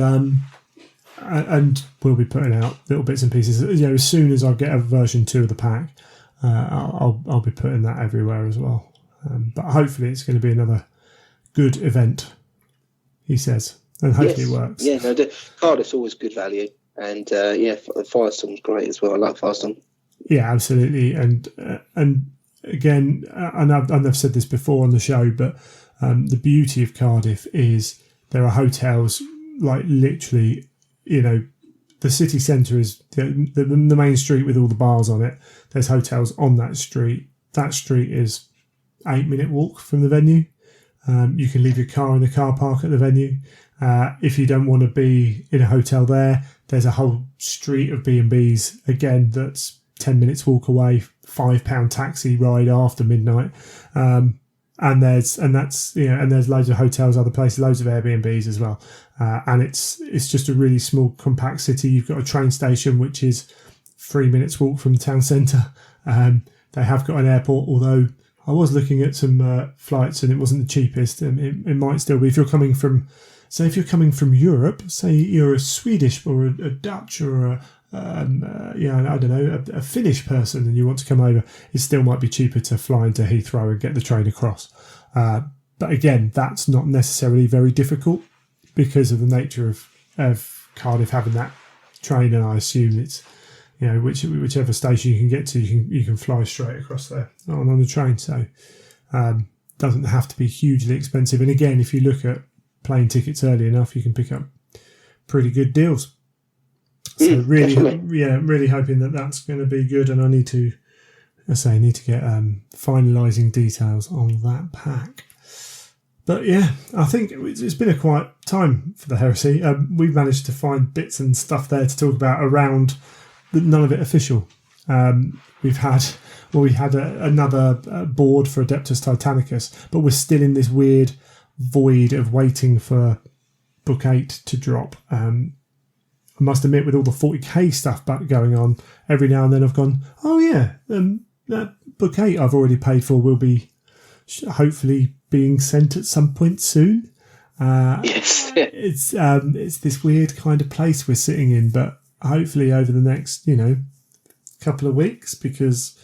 we'll be putting out little bits and pieces. As soon as I get a version 2 of the pack, I'll be putting that everywhere as well. But hopefully it's going to be another good event, he says, and hopefully it works. Yeah, no, Cardiff's always good value, and Firestorm's great as well. I like Firestorm. Yeah, absolutely, and again, and I've said this before on the show, but the beauty of Cardiff is there are hotels like literally, the city centre is the main street with all the bars on it. There's hotels on that street. That street is 8-minute walk from the venue. You can leave your car in the car park at the venue. If you don't want to be in a hotel there's a whole street of B&Bs, again, that's 10 minutes walk away, £5 taxi ride after midnight. And there's loads of hotels, other places, loads of Airbnbs as well. And it's just a really small, compact city. You've got a train station, which is 3 minutes walk from the town centre. They have got an airport, although I was looking at some flights and it wasn't the cheapest. It might still be. If you're coming from Europe, say you're a Swedish or a Dutch or a Finnish person and you want to come over, it still might be cheaper to fly into Heathrow and get the train across. But again, that's not necessarily very difficult because of the nature of Cardiff having that train, and I assume it's whichever station you can get to, you can fly straight across there on the train. So doesn't have to be hugely expensive. And again, if you look at plane tickets early enough, you can pick up pretty good deals. So really hoping that that's going to be good. And I need to get finalising details on that pack. But yeah, I think it's been a quiet time for the Heresy. We've managed to find bits and stuff there to talk about around, but none of it official. We had another board for Adeptus Titanicus, but we're still in this weird void of waiting for Book 8 to drop. I must admit, with all the 40k stuff back going on, every now and then I've gone, oh yeah, that Book 8 I've already paid for will be hopefully being sent at some point soon. Yes. It's this weird kind of place we're sitting in, but hopefully over the next, couple of weeks, because,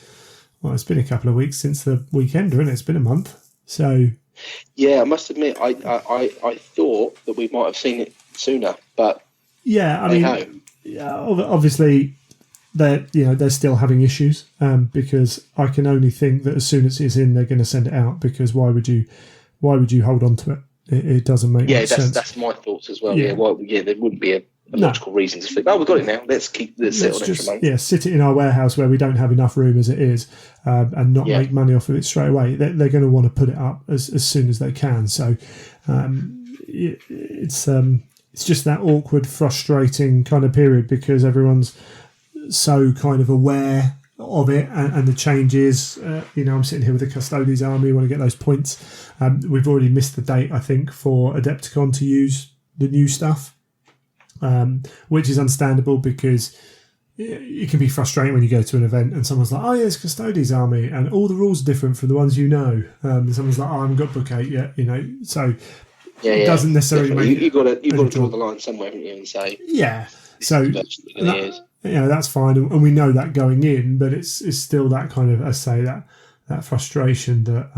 it's been a couple of weeks since the weekend, isn't it? It's been a month. So, yeah, I must admit, I thought that we might have seen it sooner, but yeah, obviously they're still having issues, because I can only think that as soon as it's in, they're going to send it out, because why would you hold on to it? It doesn't make much sense. That's my thoughts as well. Yeah, there wouldn't be a logical reason to think, we've got it now, let's sit on it for a moment. Sit it in our warehouse where we don't have enough room as it is, and not make money off of it straight away. They're going to want to put it up as soon as they can. So it's just that awkward, frustrating kind of period, because everyone's so kind of aware of it and the changes. I'm sitting here with the Custodes army, want to get those points. We've already missed the date, I think, for Adepticon to use the new stuff. Which is understandable, because it can be frustrating when you go to an event and someone's like, oh yeah, it's Custodes army, and all the rules are different from the ones and someone's like, oh, I haven't got Book 8 yet, so it doesn't necessarily make you've got to draw the line somewhere, haven't you, and say so that's fine, and we know that going in, but it's still that kind of, I say, that frustration that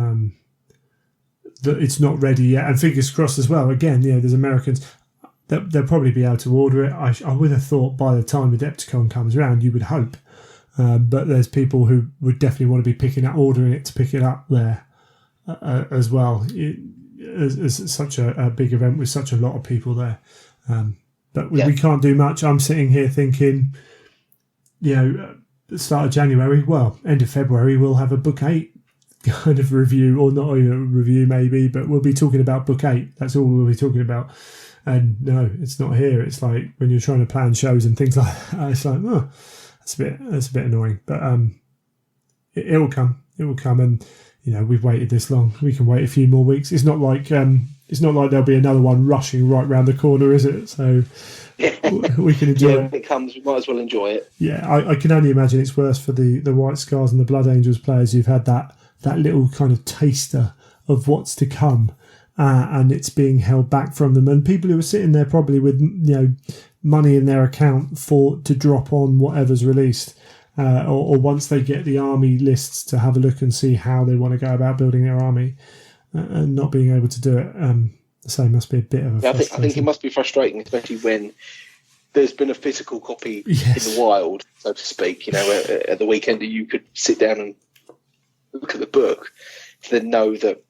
it's not ready yet, and fingers crossed as well. Again, there's Americans. They'll probably be able to order it. I would have thought by the time Adepticon comes around, you would hope. But there's people who would definitely want to be ordering it to pick it up there as well. It's such a big event with such a lot of people there. But we can't do much. I'm sitting here thinking, the start of January, end of February, we'll have a Book 8 kind of review, or not even a review maybe, but we'll be talking about book 8. That's all we'll be talking about. And no, it's not here. It's like when you're trying to plan shows and things like that, it's like, oh, that's a bit annoying. But it will come. It will come. And we've waited this long. We can wait a few more weeks. It's not like there'll be another one rushing right round the corner, is it? So we can enjoy it. When it comes, we might as well enjoy it. Yeah, I can only imagine it's worse for the White Scars and the Blood Angels players who've had that little kind of taster of what's to come, and it's being held back from them. And people who are sitting there probably with money in their account to drop on whatever's released, or once they get the army lists to have a look and see how they want to go about building their army, and not being able to do it. So it must be a bit of a I think it must be frustrating, especially when there's been a physical copy in the wild, so to speak. At the weekend, you could sit down and look at the book to then know that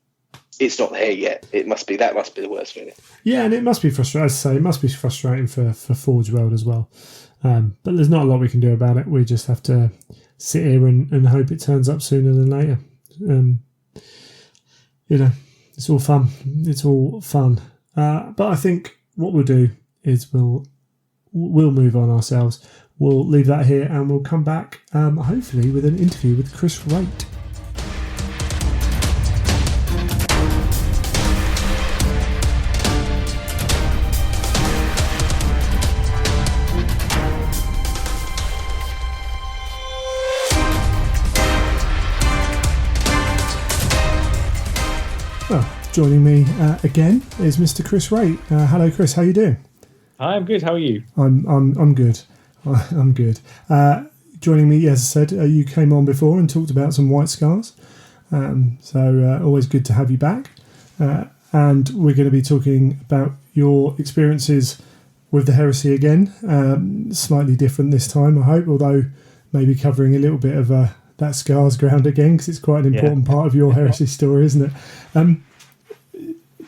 it's not there yet. That must be the worst feeling. Yeah, and it must be frustrating. As I say, it must be frustrating for Forge World as well. But there's not a lot we can do about it. We just have to sit here and hope it turns up sooner than later. It's all fun. It's all fun. But I think what we'll do is we'll move on ourselves. We'll leave that here and we'll come back, hopefully, with an interview with Chris Wraight. Well, joining me again is Mr. Chris Wraight. Hello, Chris. How you doing? Hi, I'm good. How are you? I'm good. I'm good. Joining me, as I said, you came on before and talked about some White Scars. So always good to have you back. And we're going to be talking about your experiences with the Heresy again. Slightly different this time, I hope, although maybe covering a little bit of that Scars ground again, because it's quite an important part of your Heresy story, isn't it?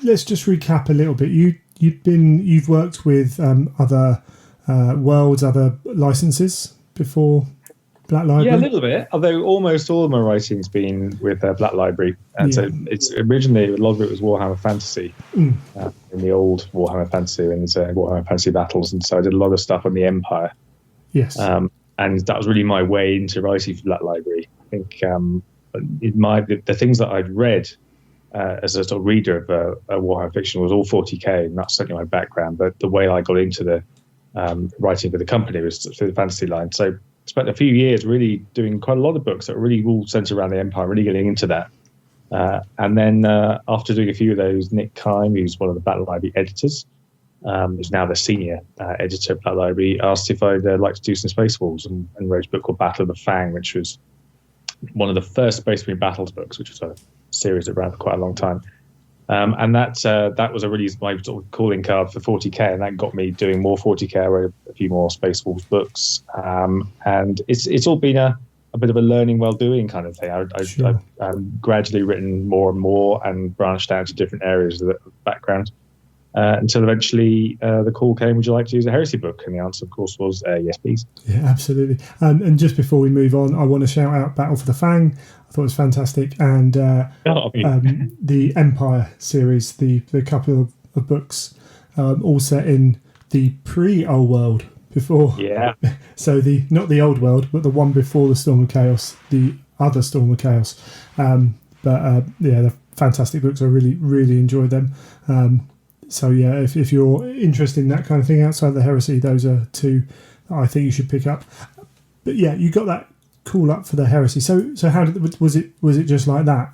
Let's just recap a little bit. You've worked with other worlds, other licenses before Black Library. Yeah, a little bit. Although almost all of my writing's been with Black Library, and so it's originally a lot of it was Warhammer Fantasy, in the old Warhammer Fantasy and Warhammer Fantasy Battles, and so I did a lot of stuff on the Empire. Yes. And that was really my way into writing for Black Library. I think the things that I'd read as a sort of reader of Warhammer fiction was all 40k, and that's certainly my background. But the way I got into the writing for the company was through the fantasy line. So I spent a few years really doing quite a lot of books that were really all centered around the Empire, really getting into that. And then after doing a few of those, Nick Kime, who's one of the Black Library editors, who's now the senior editor of Black Library, asked if I'd like to do some Space Wolves, and wrote a book called Battle of the Fang, which was one of the first Space Marine Battles books, which was a series that ran for quite a long time. And that was my sort of calling card for 40k, and that got me doing more 40k. I wrote a few more Space Wolves books, and it's all been a bit of a learning while doing kind of thing. I've gradually written more and more and branched out to different areas of the background. Until eventually the call came, would you like to use a Heresy book? And the answer, of course, was yes, please. Yeah, absolutely. And just before we move on, I want to shout out Battle for the Fang. I thought it was fantastic. And the Empire series, the couple of books, all set in the pre-Old World, before. Yeah. So not the Old World, but the one before the Storm of Chaos, the other Storm of Chaos. They're fantastic books. I really, really enjoyed them. So yeah, if you're interested in that kind of thing outside the Heresy, those are two that I think you should pick up. But yeah, you got that call up for the Heresy. So how was it just like that?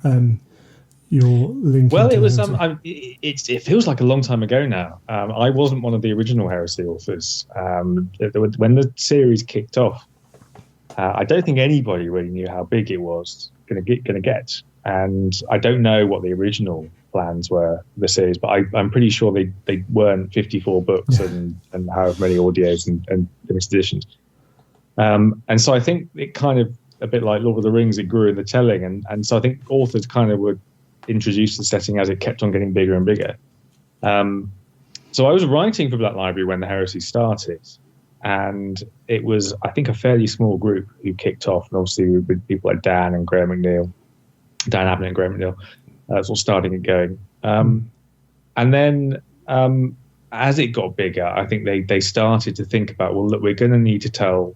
Your link? Well, it was. It feels like a long time ago now. I wasn't one of the original Heresy authors when the series kicked off. I don't think anybody really knew how big it was going to get, and I don't know what the original plans were for the series, but I'm pretty sure they weren't 54 books and however many audios and limited editions. And so I think it kind of, a bit like Lord of the Rings, it grew in the telling, and so I think authors kind of were introduced to the setting as it kept on getting bigger and bigger. So I was writing for Black Library when the Heresy started, and it was, I think, a fairly small group who kicked off, and obviously with people like Dan and Graham McNeil. Dan Abnett and Graham McNeil, sort of starting and going. And then as it got bigger, I think they started to think about, well, look, we're going to need to tell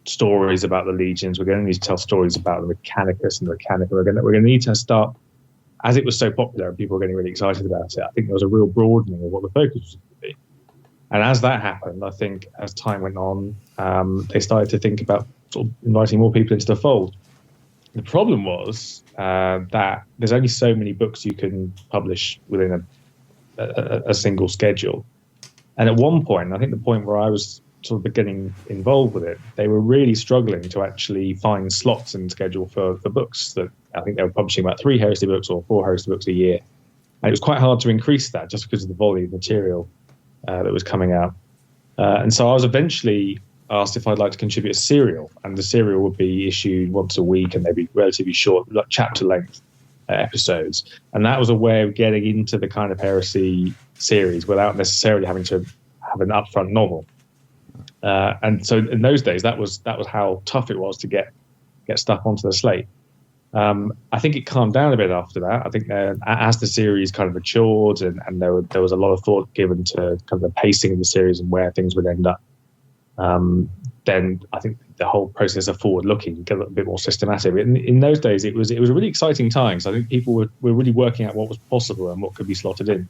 stories about the legions. We're going to need to tell stories about the Mechanicus and the Mechanica. We're going to need to start, as it was so popular and people were getting really excited about it, I think there was a real broadening of what the focus was going to be. And as that happened, I think as time went on, they started to think about sort of inviting more people into the fold. The problem was that there's only so many books you can publish within a single schedule. And at one point, I think the point where I was sort of getting involved with it, they were really struggling to actually find slots in the schedule for books. That I think they were publishing about 3 heresy books or 4 heresy books a year. And it was quite hard to increase that just because of the volume of material that was coming out. And so I was eventually asked if I'd like to contribute a serial, and the serial would be issued once a week, and they'd be relatively short, like chapter length episodes. And that was a way of getting into the kind of heresy series without necessarily having to have an upfront novel. And so in those days, that was how tough it was to get stuff onto the slate. I think it calmed down a bit after that. I think as the series kind of matured and there was a lot of thought given to kind of the pacing of the series and where things would end up, then I think the whole process of forward looking got a bit more systematic. In those days, it was a really exciting time. So I think people were really working out what was possible and what could be slotted in.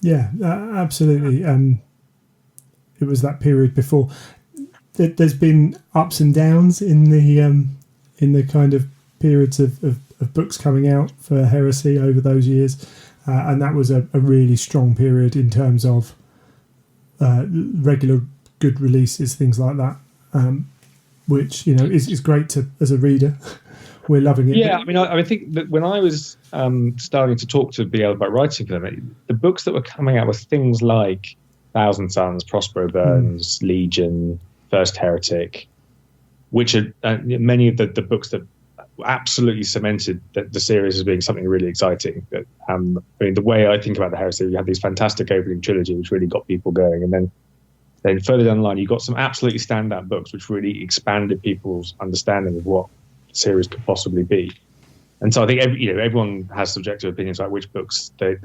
Yeah, absolutely. It was that period before. There's been ups and downs in the kind of periods of books coming out for heresy over those years, and that was a really strong period in terms of regular good releases, things like that, which is great to as a reader. We're loving it. Yeah, I think that when I was starting to talk to BL about writing for them, the books that were coming out were things like Thousand Suns, Prospero Burns, Legion, First Heretic, which are many of the books that absolutely cemented the series as being something really exciting. But, the way I think about the heresy, you had these fantastic opening trilogy, which really got people going, and then further down the line, you got some absolutely standout books, which really expanded people's understanding of what the series could possibly be. And so I think everyone has subjective opinions about which books they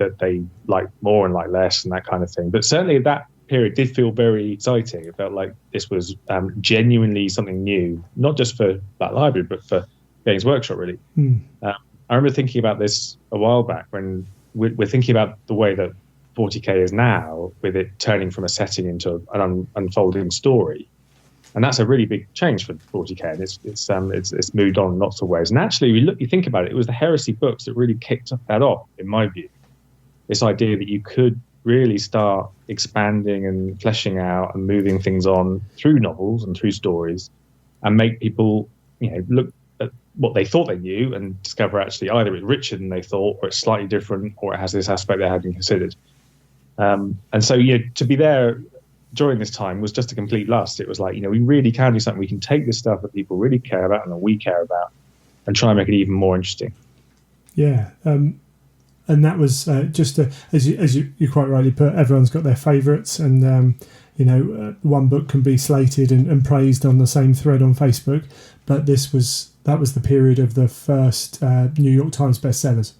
like more and like less and that kind of thing. But certainly that period did feel very exciting. It felt like this was genuinely something new, not just for Black Library, but for Games Workshop, really. I remember thinking about this a while back when we're thinking about the way that 40K is now, with it turning from a setting into an unfolding story. And that's a really big change for 40K, and it's moved on in lots of ways. And actually, you think about it, it was the heresy books that really kicked that off, in my view. This idea that you could really start expanding and fleshing out and moving things on through novels and through stories, and make people, look at what they thought they knew and discover actually either it's richer than they thought, or it's slightly different, or it has this aspect they hadn't considered. And so, to be there during this time was just a complete lust. It was like, we really can do something. We can take this stuff that people really care about and that we care about, and try and make it even more interesting. Yeah. And that was just as you quite rightly put, everyone's got their favourites, and one book can be slated and praised on the same thread on Facebook, but that was the period of the first New York Times bestsellers.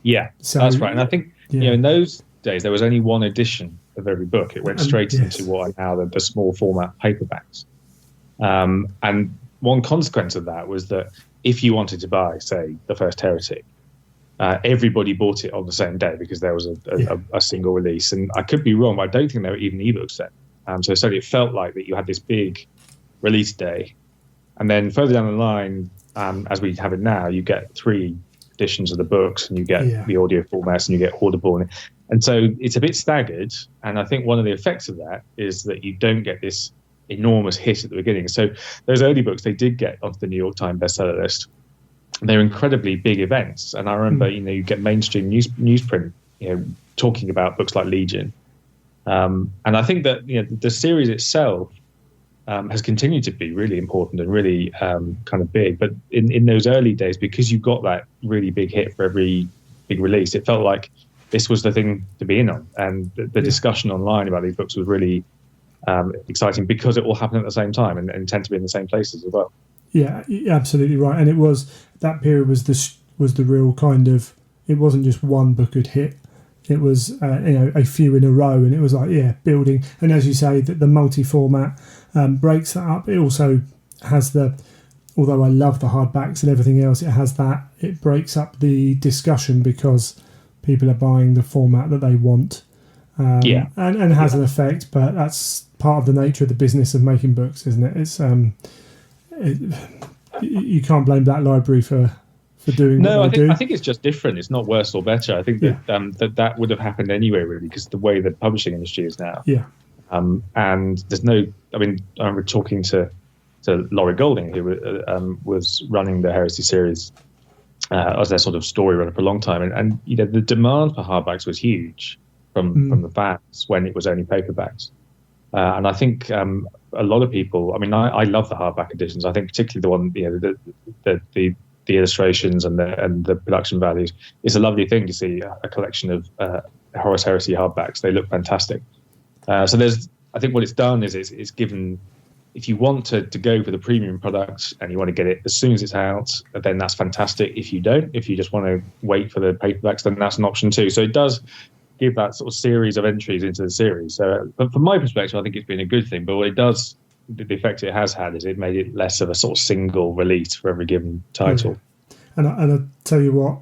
Yeah, so, that's right. And I think in those days there was only one edition of every book. It went straight into what are now the small format paperbacks. And one consequence of that was that if you wanted to buy, say, the First Heretic, everybody bought it on the same day because there was a single release. And I could be wrong, but I don't think there were even ebooks then. So certainly it felt like that you had this big release day. And then further down the line, as we have it now, you get 3 editions of the books, and you get the audio formats, and you get Audible. And so it's a bit staggered. And I think one of the effects of that is that you don't get this enormous hit at the beginning. So those early books, they did get onto the New York Times bestseller list. They're incredibly big events. And I remember, you get mainstream newsprint, talking about books like Legion. And I think that, the series itself has continued to be really important and really kind of big. But in those early days, because you got that really big hit for every big release, it felt like this was the thing to be in on. And the discussion online about these books was really exciting because it all happened at the same time and tend to be in the same places as well. Yeah, you're absolutely right. And it was that period was the real kind of, it wasn't just one book had hit. It was a few in a row, and it was like building. And as you say, that the multi-format breaks that up. It also has although I love the hardbacks and everything else, it breaks up the discussion because people are buying the format that they want. And has an effect, but that's part of the nature of the business of making books, isn't it? It's you can't blame that library for doing what they do. I think it's just different. It's not worse or better. I think that would have happened anyway, really, because the way the publishing industry is now. Yeah. And there's no. I mean, I remember talking to Laurie Golding, who was running the Heresy series as their sort of story runner for a long time, and the demand for hardbacks was huge from the fans when it was only paperbacks. And I think a lot of people. I mean, I love the hardback editions. I think particularly the one, the illustrations and the production values. It's a lovely thing to see a collection of Horus Heresy hardbacks. They look fantastic. So I think what it's done is it's given, if you want to go for the premium product and you want to get it as soon as it's out, then that's fantastic. If you don't, if you just want to wait for the paperbacks, then that's an option too. So it does give that sort of series of entries into the series. So, but from my perspective, I think it's been a good thing. But what it does, the effect it has had is it made it less of a sort of single release for every given title. And I'll tell you what,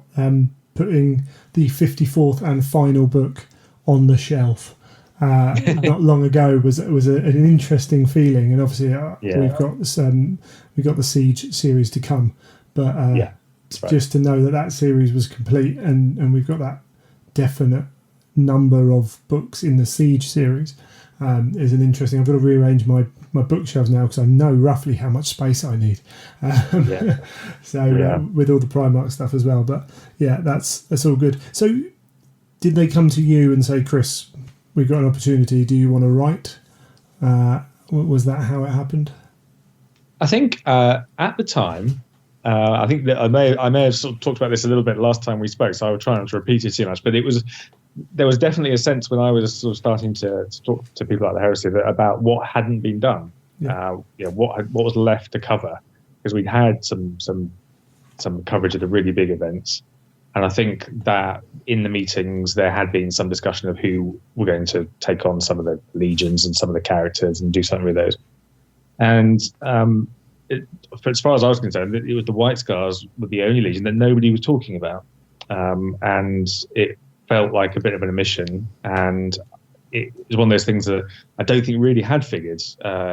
putting the 54th and final book on the shelf not long ago was an interesting feeling. And obviously we've got this, we've got the Siege series to come, but just to know that series was complete and we've got that definite number of books in the Siege series is an interesting. I've got to rearrange my bookshelves now because I know roughly how much space I need. With all the Primark stuff as well. But that's all good. So did they come to you and say, Chris, we've got an opportunity, do you want to write? Was that how it happened? I think at the time, I think that I may have sort of talked about this a little bit last time we spoke, so I will try not to repeat it too much. But there was definitely a sense when I was sort of starting to talk to people like the Heresy about what hadn't been done, what was left to cover, because we'd had some coverage of the really big events, and I think that in the meetings there had been some discussion of who were going to take on some of the legions and some of the characters and do something with those, and as far as I was concerned, it was the White Scars were the only legion that nobody was talking about, and it felt like a bit of an omission, and it was one of those things that I don't think really had figured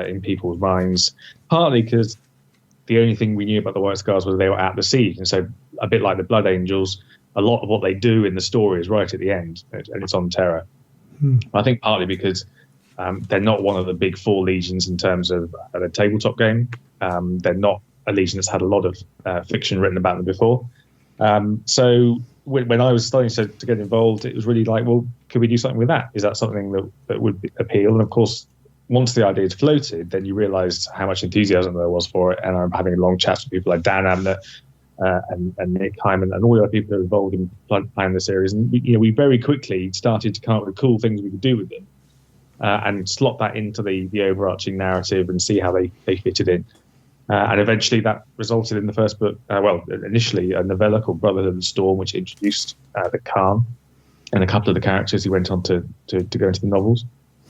in people's minds, partly because the only thing we knew about the White Scars was they were at the siege, and so a bit like the Blood Angels, a lot of what they do in the story is right at the end, and it's on Terra. I think partly because they're not one of the big four legions in terms of a tabletop game. They're not a legion that's had a lot of fiction written about them before. So when I was starting to get involved, it was really like, well, could we do something with that? Is that something that would appeal? And of course, once the idea had floated, then you realised how much enthusiasm there was for it. And I'm having long chats with people like Dan Abner and Nick Hyman and all the other people who are involved in planning the series. And we very quickly started to come up with cool things we could do with them and slot that into the overarching narrative and see how they fitted in. And eventually that resulted in the first book, initially a novella called Brotherhood of the Storm, which introduced the Khan and a couple of the characters who went on to go into the novels.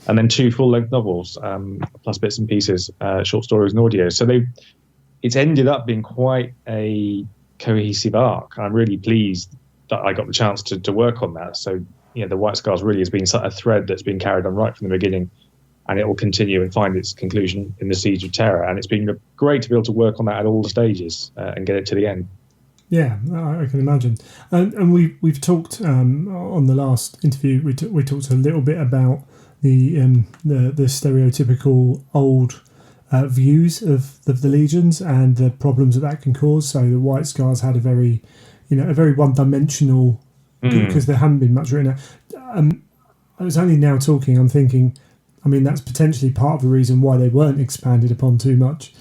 And then 2 full-length novels, plus bits and pieces, short stories and audio. So it's ended up being quite a cohesive arc. I'm really pleased that I got the chance to work on that. So, the White Scars really has been a thread that's been carried on right from the beginning. And it will continue and find its conclusion in the Siege of Terra. And it's been great to be able to work on that at all stages and get it to the end. Yeah, I can imagine. And we've talked on the last interview. We talked a little bit about the stereotypical old views of the legions and the problems that can cause. So the White Scars had a very one-dimensional, because there hadn't been much written. I was only now talking. I'm thinking. I mean, that's potentially part of the reason why they weren't expanded upon too much.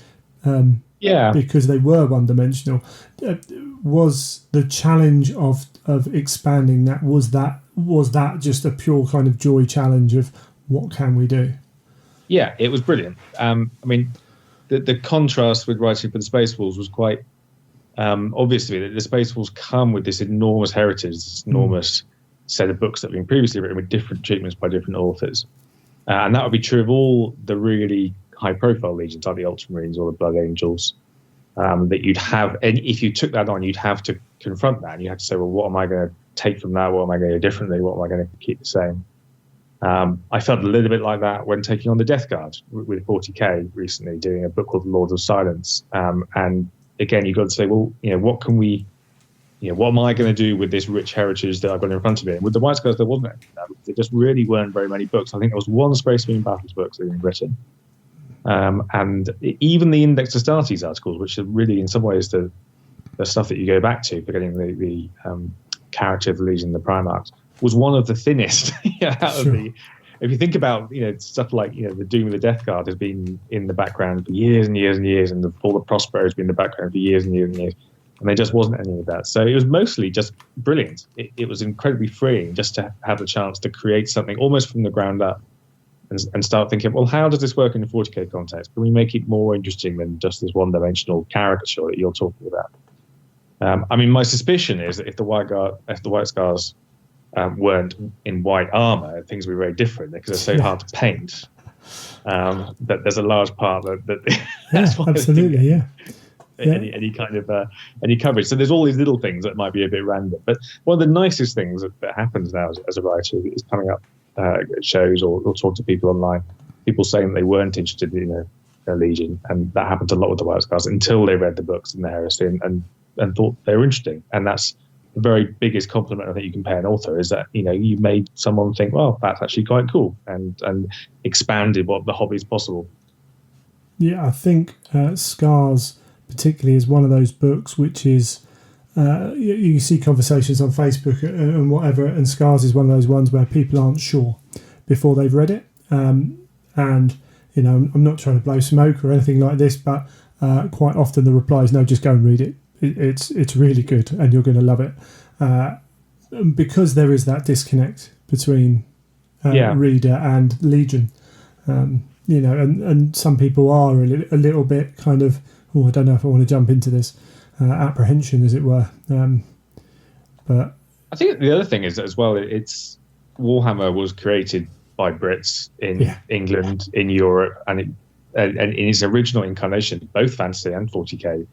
Because they were one-dimensional. Was the challenge of expanding that, was that just a pure kind of joy challenge of what can we do? Yeah, it was brilliant. I mean, the contrast with writing for the Space Wolves was quite Obviously, the Space Wolves come with this enormous heritage, this enormous set of books that have been previously written with different treatments by different authors. And that would be true of all the really high-profile legions, like the Ultramarines or the Blood Angels, that you'd have. And if you took that on, you'd have to confront that. And you have to say, well, what am I going to take from that? What am I going to do differently? What am I going to keep the same? I felt a little bit like that when taking on the Death Guard with 40k recently, doing a book called The Lords of Silence. And again, you've got to say, well, what can we, what am I going to do with this rich heritage that I've got in front of me? And with the White Scars, there wasn't anything. There just really weren't very many books. I think there was one Space Marine Battles book that had been written. And even the Index Astartes articles, which are really, in some ways, the stuff that you go back to for getting the character of the Legion, the Primarchs, was one of the thinnest out of the. If you think about stuff like the Doom of the Death Guard has been in the background for years and years and years, and the Fall of Prospero has been in the background for years and years and years, and there just wasn't any of that. So it was mostly just brilliant. It was incredibly freeing just to have the chance to create something almost from the ground up, and start thinking, well, how does this work in a 40k context? Can we make it more interesting than just this one-dimensional caricature that you're talking about? My suspicion is that if the White Scars weren't in white armor, things would be very different because they're so hard to paint. That there's a large part that that's why absolutely, any kind of any coverage. So there's all these little things that might be a bit random. But one of the nicest things that happens now as a writer is coming up at shows or talk to people online. People saying that they weren't interested in a Legion, and that happened a lot with the White Scars until they read the books in the heresy and thought they were interesting. And that's the very biggest compliment I think you can pay an author, is that you made someone think, well, that's actually quite cool, and expanded what the hobby is possible. Yeah, I think Scars particularly is one of those books which is you see conversations on Facebook and whatever, and Scars is one of those ones where people aren't sure before they've read it. And I'm not trying to blow smoke or anything like this, but quite often the reply is no, just go and read it. It's really good and you're going to love it, because there is that disconnect between reader and Legion, and some people are a little bit kind of, I don't know if I want to jump into this, apprehension, as it were. But I think the other thing is as well, it's Warhammer was created by Brits in England, in Europe, and in its original incarnation, both fantasy and 40k,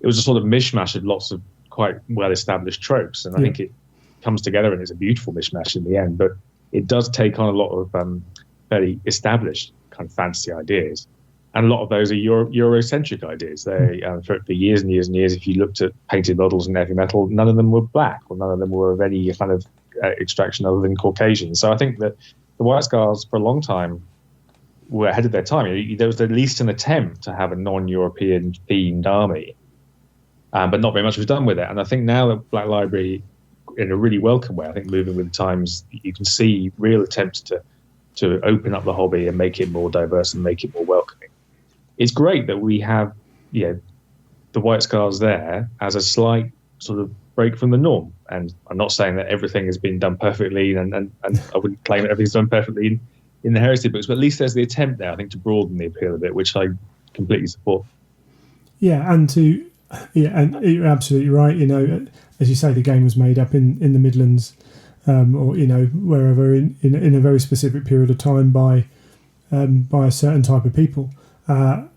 it was a sort of mishmash of lots of quite well-established tropes, and I think it comes together and it's a beautiful mishmash in the end. But it does take on a lot of very established kind of fantasy ideas, and a lot of those are Eurocentric ideas. They for years and years and years, if you looked at painted models in heavy metal, none of them were black, or none of them were of any kind of extraction other than Caucasian. So I think that the White Scars for a long time were ahead of their time. There was at least an attempt to have a non-European themed army, but not very much was done with it. And I think now that Black Library, in a really welcome way, I think moving with the times, you can see real attempts to open up the hobby and make it more diverse and make it more welcoming. It's great that we have the White Scars there as a slight sort of break from the norm. And I'm not saying that everything has been done perfectly, and I wouldn't claim that everything's done perfectly in the heresy books, but at least there's the attempt there, I think, to broaden the appeal a bit, which I completely support. And you're absolutely right. As you say, the game was made up in the Midlands, or wherever in a very specific period of time by a certain type of people, but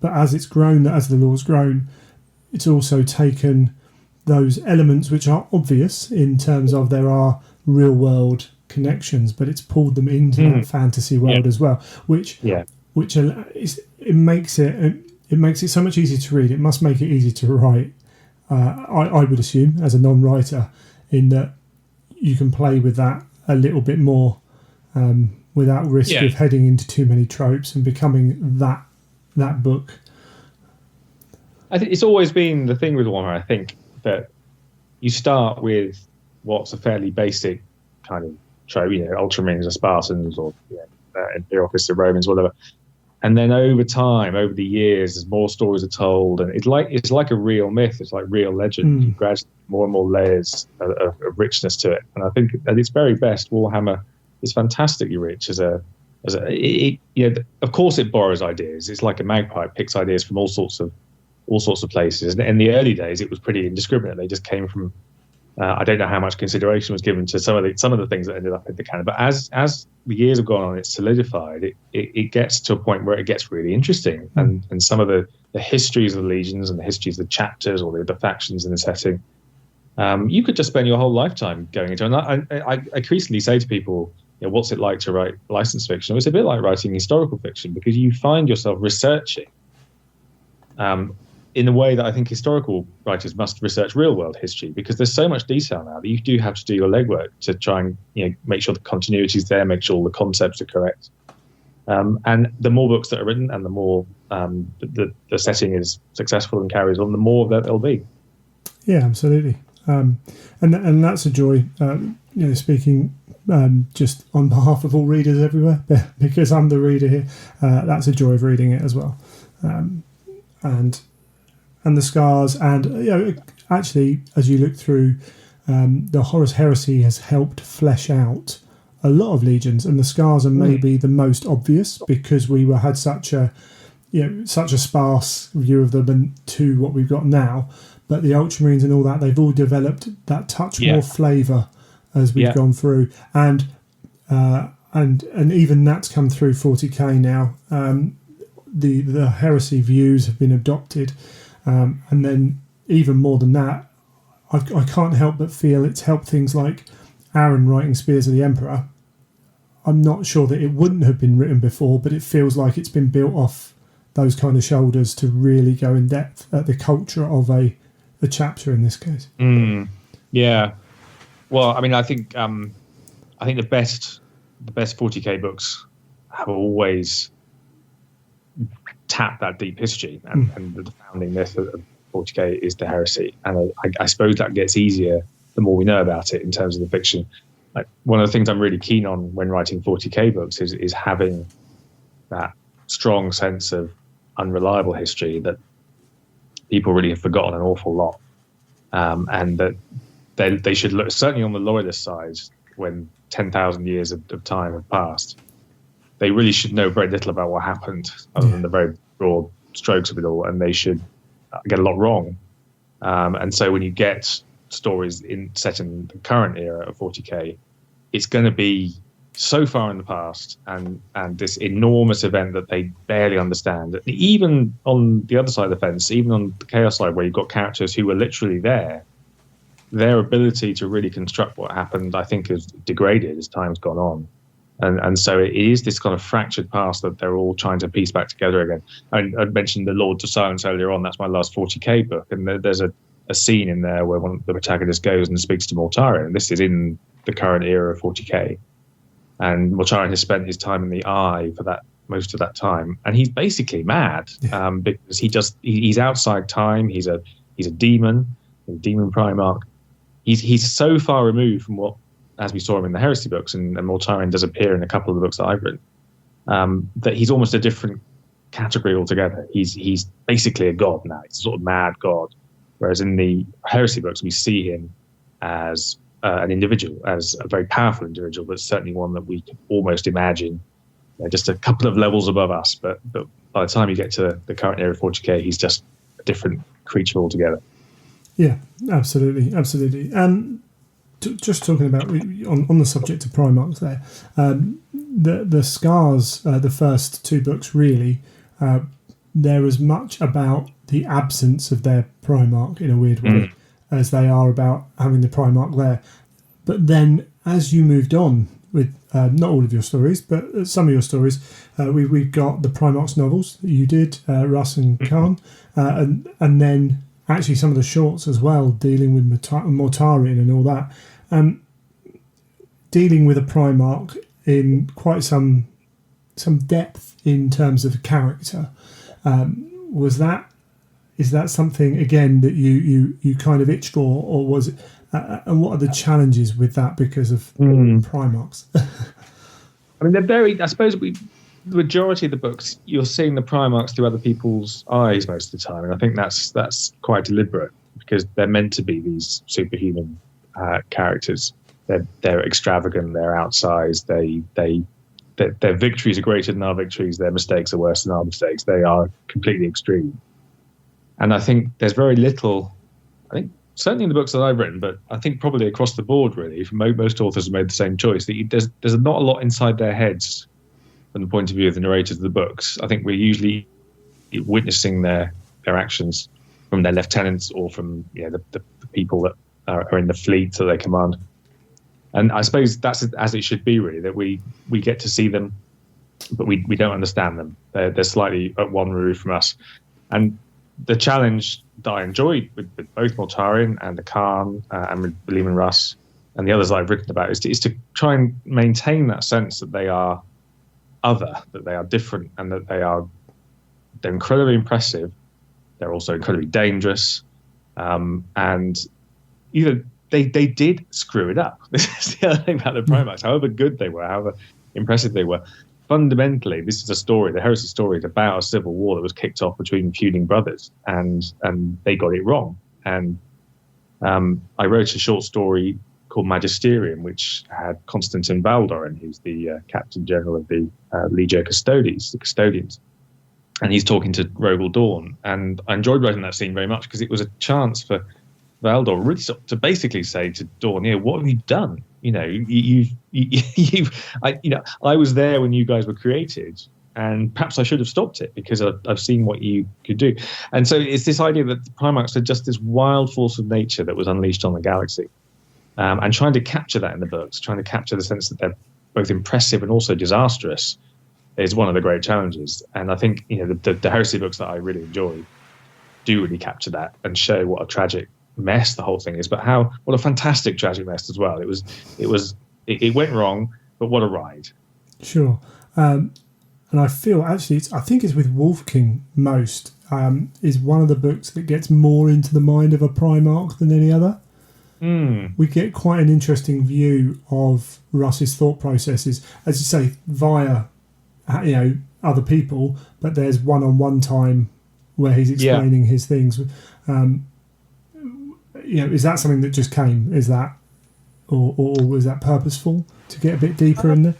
as it's grown, as the law's grown, it's also taken those elements which are obvious in terms of there are real world connections, but it's pulled them into that fantasy world as well, which it makes it so much easier to read. It must make it easy to write. I would assume, as a non-writer, in that you can play with that a little bit more without risk of heading into too many tropes and becoming that book. I think it's always been the thing with Warhammer. I think that you start with what's a fairly basic kind of trope, Ultramarines or Spartans or Imperial Fists of Romans, whatever. And then over time, over the years, as more stories are told, and it's like a real myth. It's like real legend. You gradually more and more layers of richness to it. And I think at its very best, Warhammer is fantastically rich of course it borrows ideas. It's like a magpie. It picks ideas from all sorts of all sorts of places. And in the early days, it was pretty indiscriminate. They just came from. I don't know how much consideration was given to some of the things that ended up in the canon. But as the years have gone on, it's solidified. It gets to a point where it gets really interesting, and some of the histories of the legions and the histories of the chapters or the factions in the setting. You could just spend your whole lifetime going into. And I increasingly say to people, what's it like to write licensed fiction? It's a bit like writing historical fiction, because you find yourself researching in the way that I think historical writers must research real-world history, because there's so much detail now that you do have to do your legwork to try and make sure the continuity is there, make sure all the concepts are correct. And the more books that are written, and the more the setting is successful and carries on, the more that there'll be. Yeah, absolutely. And that's a joy. Speaking just on behalf of all readers everywhere, because I'm the reader here. That's a joy of reading it as well. And the scars, and actually, as you look through, the Horus Heresy has helped flesh out a lot of legions, and the scars are maybe the most obvious, because we had such a sparse view of them and to what we've got now. But the Ultramarines and all that, they've all developed that touch more flavour as we've gone through, and even that's come through 40k now. The heresy views have been adopted, and then even more than that, I can't help but feel it's helped things like Aaron writing Spears of the Emperor. I'm not sure that it wouldn't have been written before, but it feels like it's been built off those kind of shoulders to really go in depth at the culture of a chapter in this case. Yeah. Well, I mean, I think the best 40k books have always tapped that deep history, and the founding myth of 40k is the heresy. And I suppose that gets easier the more we know about it in terms of the fiction. Like, one of the things I'm really keen on when writing 40k books is having that strong sense of unreliable history that people really have forgotten an awful lot, and that they should look, certainly on the loyalist side, when 10,000 years of time have passed, they really should know very little about what happened other than the very broad strokes of it all, and they should get a lot wrong. And so when you get stories set in the current era of 40k, it's going to be so far in the past, and this enormous event that they barely understand. Even on the other side of the fence, even on the Chaos side, where you've got characters who were literally there, their ability to really construct what happened, I think, has degraded as time's gone on. And so it is this kind of fractured past that they're all trying to piece back together again. I mentioned The Lord to Silence earlier on. That's my last 40k book, and there's a scene in there where one of the protagonists goes and speaks to Mortarion, and this is in the current era of 40k. And Mortarion has spent his time in the Eye for most of that time, and he's basically mad, because he's outside time. He's a demon Primarch. He's so far removed from what, as we saw him in the Heresy books, and Mortarion does appear in a couple of the books that I've written, that he's almost a different category altogether. He's basically a god now. He's a sort of mad god. Whereas in the Heresy books, we see him as an individual, as a very powerful individual, but certainly one that we can almost imagine just a couple of levels above us. But by the time you get to the current era of 40k, he's just a different creature altogether. Yeah, absolutely. Just talking about on the subject of Primarchs there, the Scars, the first two books, really, they're as much about the absence of their Primarch in a weird way as they are about having the Primarch there. But then, as you moved on with not all of your stories, but some of your stories, we've got the Primarchs novels that you did, Russ and Khan, and then actually some of the shorts as well, dealing with Mortarion and all that. Dealing with a Primarch in quite some depth in terms of character. Is that something again that you kind of itched for, or was it? And what are the challenges with that because of Primarchs? I mean, they're very. I suppose the majority of the books, you're seeing the Primarchs through other people's eyes most of the time, and I think that's quite deliberate, because they're meant to be these superhuman characters. They're extravagant. They're outsized. Their victories are greater than our victories. Their mistakes are worse than our mistakes. They are completely extreme. And I think there's very little, I think certainly in the books that I've written, but I think probably across the board really, most authors have made the same choice, that there's not a lot inside their heads from the point of view of the narrators of the books. I think we're usually witnessing their actions from their lieutenants or from the people that are in the fleet that they command. And I suppose that's as it should be, really, that we get to see them, but we don't understand them. They're slightly at one roof from us. And the challenge that I enjoyed with both Mortarion and the Khan and with Leman Russ and the others that I've written about is to try and maintain that sense that they are other, that they are different, and that they're incredibly impressive. They're also incredibly dangerous, and they did screw it up. This is the other thing about the Primarchs. However good they were, however impressive they were, fundamentally, this is a story. The heresy story is about a civil war that was kicked off between feuding brothers, and they got it wrong. And I wrote a short story called Magisterium, which had Constantine Valdorin, who's the Captain General of the Legio Custodes, the Custodians. And he's talking to Rogal Dorn. And I enjoyed writing that scene very much because it was a chance for Valdor really to basically say to Dorn, what have you done? I was there when you guys were created, and perhaps I should have stopped it because I've seen what you could do. And so it's this idea that the Primarchs are just this wild force of nature that was unleashed on the galaxy. And trying to capture that in the books, trying to capture the sense that they're both impressive and also disastrous is one of the great challenges. And I think the heresy books that I really enjoy do really capture that and show what a tragic mess the whole thing is, but what a fantastic tragic mess as well. It went wrong, but what a ride. Sure. And I feel actually I think it's with Wolf King most is one of the books that gets more into the mind of a Primarch than any other. We get quite an interesting view of Russ's thought processes, as you say, via other people, but there's one-on-one time where he's explaining his things. Is that something that just came? Is that, or was that purposeful to get a bit deeper in there?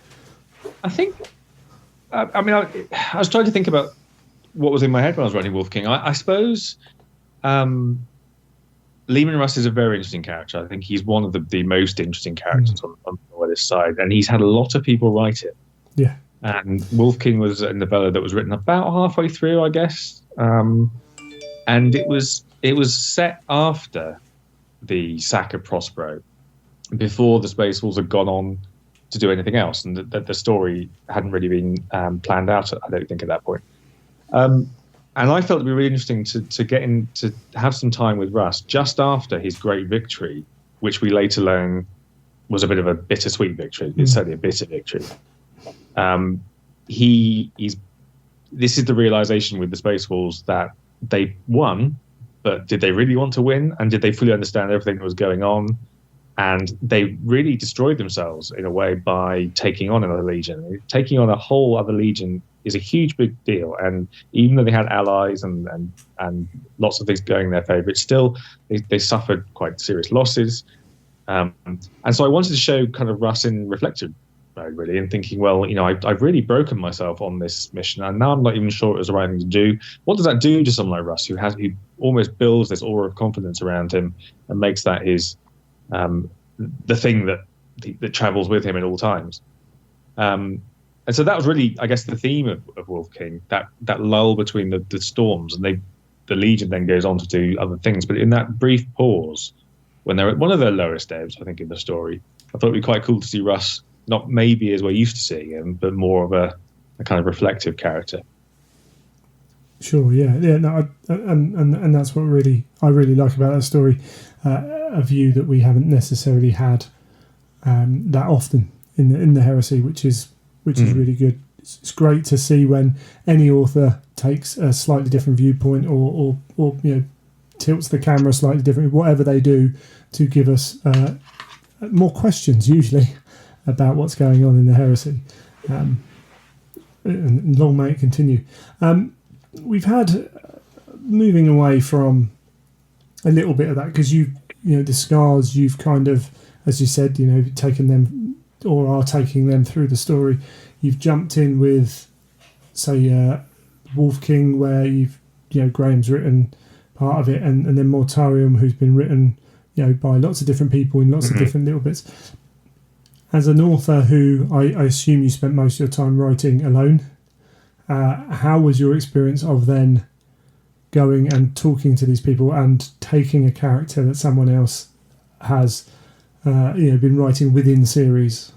I think. I was trying to think about what was in my head when I was writing Wolf King. I suppose Leman Russ is a very interesting character. I think he's one of the most interesting characters on this side, and he's had a lot of people write it. Yeah. And Wolf King was a novella that was written about halfway through, I guess, and it was set after the sack of Prospero, before the Space Wolves had gone on to do anything else, and the story hadn't really been planned out, I don't think, at that point. And I felt it'd be really interesting to get in to have some time with Russ just after his great victory, which we later learn was a bit of a bittersweet victory. It's certainly a bitter victory. This is the realization with the Space Wolves that they won, but did they really want to win? And did they fully understand everything that was going on? And they really destroyed themselves in a way by taking on another legion. Taking on a whole other legion is a huge, big deal. And even though they had allies and lots of things going in their favor, it's still, they suffered quite serious losses. And so I wanted to show kind of Russ in reflective mode, really, and thinking, well, I've really broken myself on this mission, and now I'm not even sure it was the right thing to do. What does that do to someone like Russ, who almost builds this aura of confidence around him and makes that his the thing that travels with him at all times? And so that was really, I guess, the theme of Wolf King, that lull between the storms, and the Legion then goes on to do other things. But in that brief pause, when they're at one of their lowest ebbs, I think, in the story, I thought it'd be quite cool to see Russ, not maybe as we're used to seeing him, but more of a kind of reflective character. Sure, yeah. No, and that's what I really like about that story, a view that we haven't necessarily had that often in the Heresy, which is really good. It's great to see when any author takes a slightly different viewpoint or tilts the camera slightly differently, whatever they do, to give us more questions usually about what's going on in the Heresy. And long may it continue. We've had, moving away from a little bit of that, because the scars, you've kind of, as you said, taken them, or are taking them through the story. You've jumped in with, say, Wolf King, where Graham's written part of it, and then Mortarium, who's been written, by lots of different people in lots of different little bits. As an author who I assume you spent most of your time writing alone, how was your experience of then going and talking to these people and taking a character that someone else has been writing within series?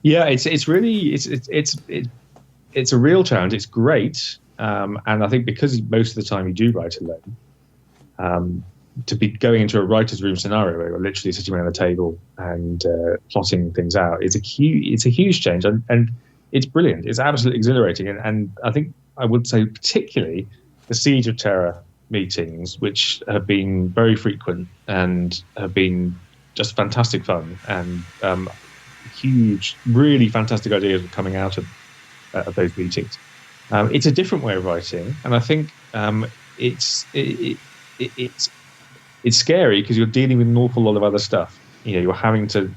Yeah, it's really it's a real challenge. It's great, and I think because most of the time you do write alone, to be going into a writer's room scenario where you're literally sitting around the table and plotting things out, it's a huge change, and it's brilliant. It's absolutely exhilarating, and I think I would say particularly the Siege of Terror meetings, which have been very frequent and have been just fantastic fun, and huge, really fantastic ideas are coming out of those meetings. It's a different way of writing, and I think it's scary because you're dealing with an awful lot of other stuff. You're having to.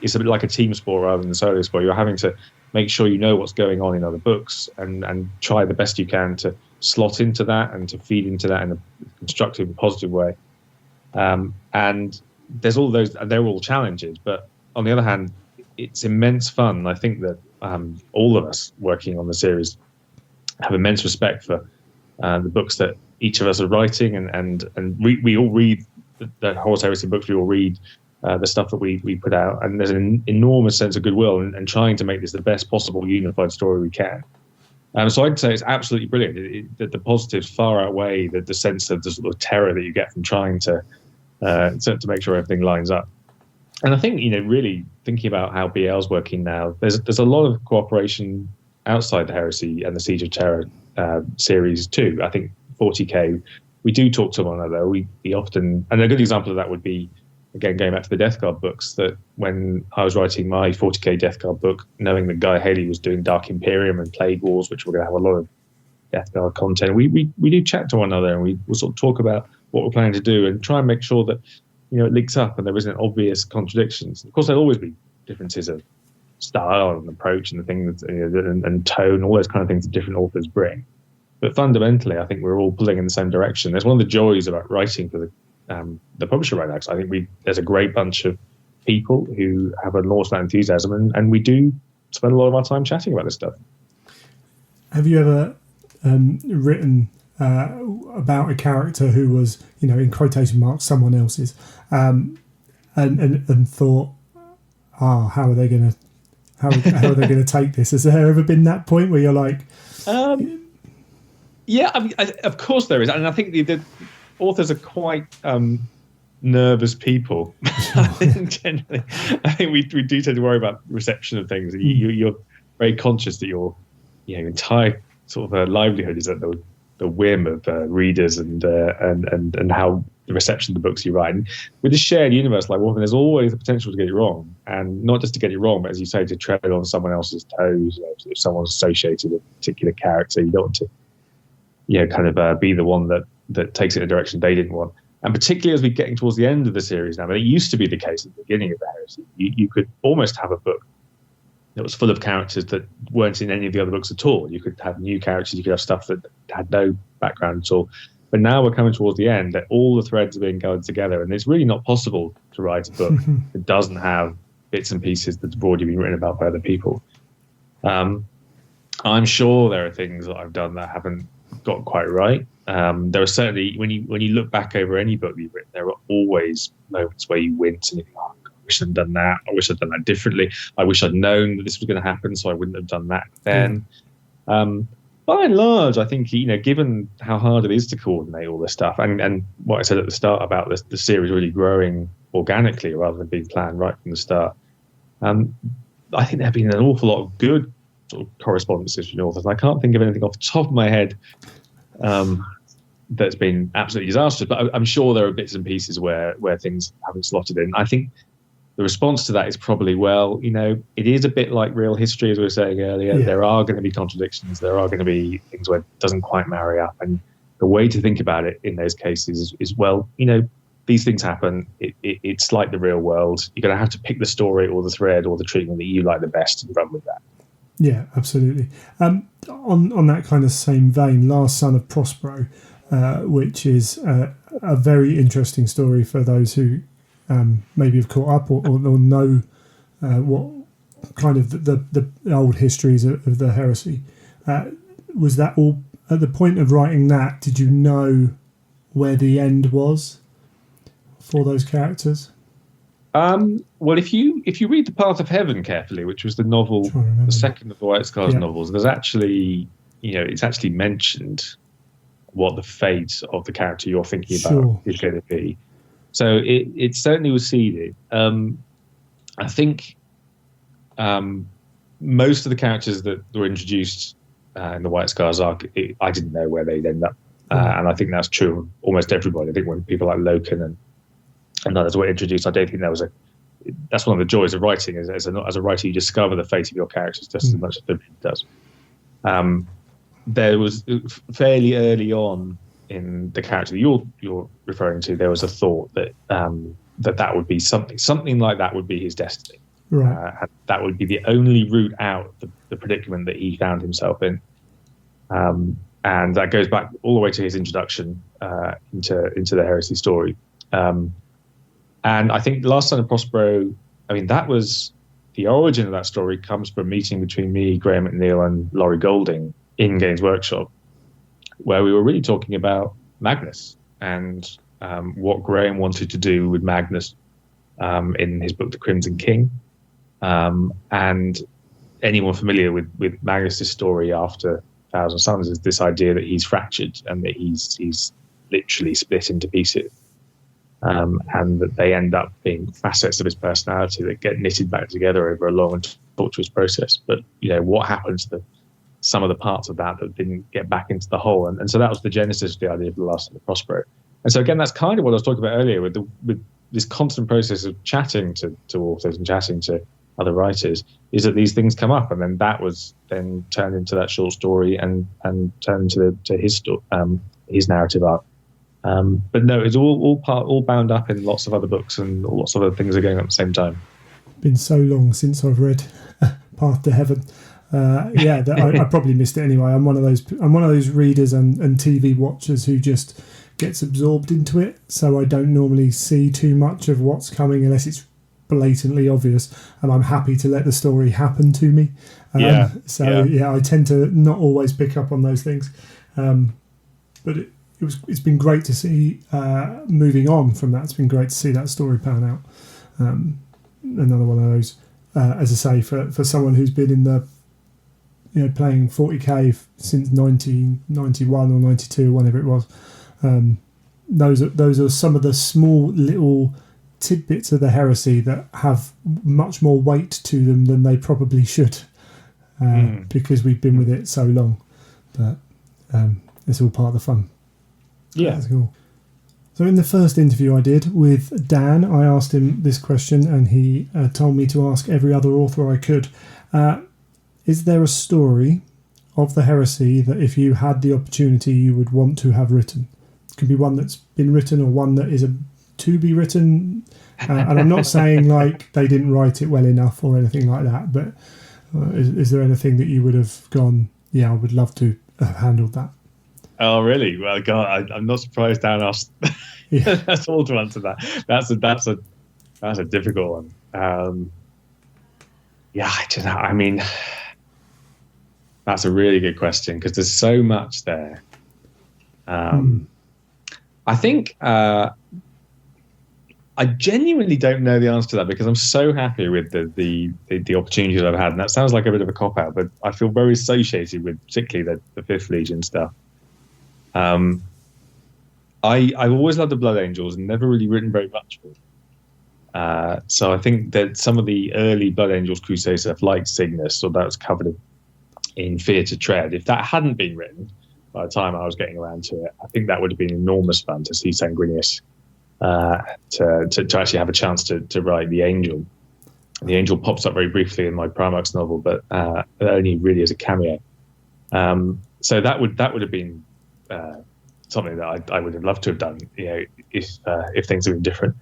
It's a bit like a team sport rather than a solo sport. You're having to make sure you know what's going on in other books and try the best you can to slot into that and to feed into that in a constructive and positive way. And there's all those. They're all challenges, but on the other hand, it's immense fun. I think that all of us working on the series have immense respect for the books that each of us are writing, and we all read the Horus Heresy books. We all read the stuff that we put out, and there's an enormous sense of goodwill and trying to make this the best possible unified story we can. So I'd say it's absolutely brilliant. The positives far outweigh the sense of the sort of terror that you get from trying to make sure everything lines up. And I think, really thinking about how BL's working now, there's a lot of cooperation outside the Heresy and the Siege of Terror series too. I think 40K, we do talk to one another. We often, and a good example of that would be, again, going back to the Death Guard books, that when I was writing my 40K Death Guard book, knowing that Guy Haley was doing Dark Imperium and Plague Wars, which were going to have a lot of Death Guard content, we do chat to one another, and we'll sort of talk about what we're planning to do and try and make sure that it links up and there isn't obvious contradictions. Of course, there'll always be differences of style and approach and the things and tone, all those kind of things that different authors bring. But fundamentally, I think we're all pulling in the same direction. There's one of the joys about writing for the publisher right now, because I think there's a great bunch of people who have an awesome enthusiasm, and we do spend a lot of our time chatting about this stuff. Have you ever written about a character who was, in quotation marks, someone else's, and thought, how are they going to take this? Has there ever been that point where you're like, yeah, I mean, of course there is, and I think the authors are quite nervous people. I think generally, we do tend to worry about reception of things. You're very conscious that your entire sort of livelihood is at the whim of readers and how the reception of the books you write. And with a shared universe like Warhammer, there's always the potential to get it wrong, and not just to get it wrong, but as you say, to tread on someone else's toes. If someone's associated with a particular character, you don't want to kind of be the one that takes it in a direction they didn't want. And particularly as we're getting towards the end of the series now, but it used to be the case at the beginning of the Heresy, you could almost have a book that was full of characters that weren't in any of the other books at all. You could have new characters, you could have stuff that had no background at all. But now we're coming towards the end, that all the threads are being gathered together, and it's really not possible to write a book that doesn't have bits and pieces that have already been written about by other people. I'm sure there are things that I've done that haven't got quite right. There are certainly, when you look back over any book you've written, there are always moments where you wince and you think, oh, God, I wish I'd done that. I wish I'd done that differently. I wish I'd known that this was going to happen, so I wouldn't have done that then. By and large, I think, given how hard it is to coordinate all this stuff, and what I said at the start about the series really growing organically rather than being planned right from the start, I think there have been an awful lot of good sort of correspondences between authors. I can't think of anything off the top of my head that's been absolutely disastrous, but I'm sure there are bits and pieces where things haven't slotted in. I think the response to that is probably, well, it is a bit like real history, as we were saying earlier. Yeah. There are going to be contradictions. There are going to be things where it doesn't quite marry up. And the way to think about it in those cases is well, these things happen. It's like the real world. You're going to have to pick the story or the thread or the treatment that you like the best and run with that. Yeah, absolutely. On that kind of same vein, Last Son of Prospero, which is a very interesting story for those who maybe have caught up or know what kind of the old histories of the heresy. Was that all at the point of writing that? Did you know where the end was for those characters? Well, if you read The Path of Heaven carefully, which was the novel, the second of the White Scars novels, there's actually, it's actually mentioned what the fate of the character you're thinking about is going to be. So it certainly was seeded. I think most of the characters that were introduced in the White Scars arc, I didn't know where they'd end up. And I think that's true of almost everybody. I think when people like Loken and others were introduced, I don't think that's one of the joys of writing. As a writer, you discover the fate of your characters just as much as the reader does. There was fairly early on in the character that you're referring to, there was a thought that that would be something like that would be his destiny. Right. That would be the only route out the predicament that he found himself in. And that goes back all the way to his introduction into the heresy story. And I think Last Son of Prospero, that was the origin of that story, comes from a meeting between me, Graham McNeil, and Laurie Golding in Games Workshop, where we were really talking about Magnus and what Graham wanted to do with Magnus in his book, The Crimson King. And anyone familiar with Magnus' story after Thousand Suns is this idea that he's fractured and that he's literally split into pieces. And that they end up being facets of his personality that get knitted back together over a long and tortuous process. But, what happens to some of the parts of that didn't get back into the whole? And so that was the genesis of the idea of The Last Son of Prospero. And so, again, that's kind of what I was talking about earlier with this constant process of chatting to authors and chatting to other writers, is that these things come up, and then that was then turned into that short story and turned to his narrative arc. But no, it's all bound up in lots of other books, and lots of other things are going on at the same time. Been so long since I've read Path to Heaven. I probably missed it anyway. I'm one of those readers and TV watchers who just gets absorbed into it. So I don't normally see too much of what's coming unless it's blatantly obvious, and I'm happy to let the story happen to me. I tend to not always pick up on those things. But it's been great to see moving on from that. It's been great to see that story pan out. Another one of those, as I say, for someone who's been in the playing 40k since 1991 or 92, whenever it was. Those are some of the small little tidbits of the heresy that have much more weight to them than they probably should, because we've been with it so long. But it's all part of the fun. Yeah, that's cool. So in the first interview I did with Dan, I asked him this question, and he told me to ask every other author I could. Is there a story of the heresy that if you had the opportunity you would want to have written? It could be one that's been written or one that is to be written. And I'm not saying like they didn't write it well enough or anything like that, but is there anything that you would have gone, I would love to have handled that? Oh, really? Well, God, I'm not surprised Dan asked that's all to answer that. That's a difficult one. I don't know. That's a really good question because there's so much there. I think I genuinely don't know the answer to that because I'm so happy with the opportunities I've had, and that sounds like a bit of a cop out, but I feel very associated with particularly the Fifth Legion stuff. I've always loved the Blood Angels and never really written very much for them. So I think that some of the early Blood Angels Crusade stuff, like Cygnus, or that was covered in Fear to Tread, if that hadn't been written by the time I was getting around to it, I think that would have been enormous fun to see Sanguinius to actually have a chance to write the Angel. The Angel pops up very briefly in my Primarch's novel, but only really as a cameo. So that would have been something that I would have loved to have done, if things had been different.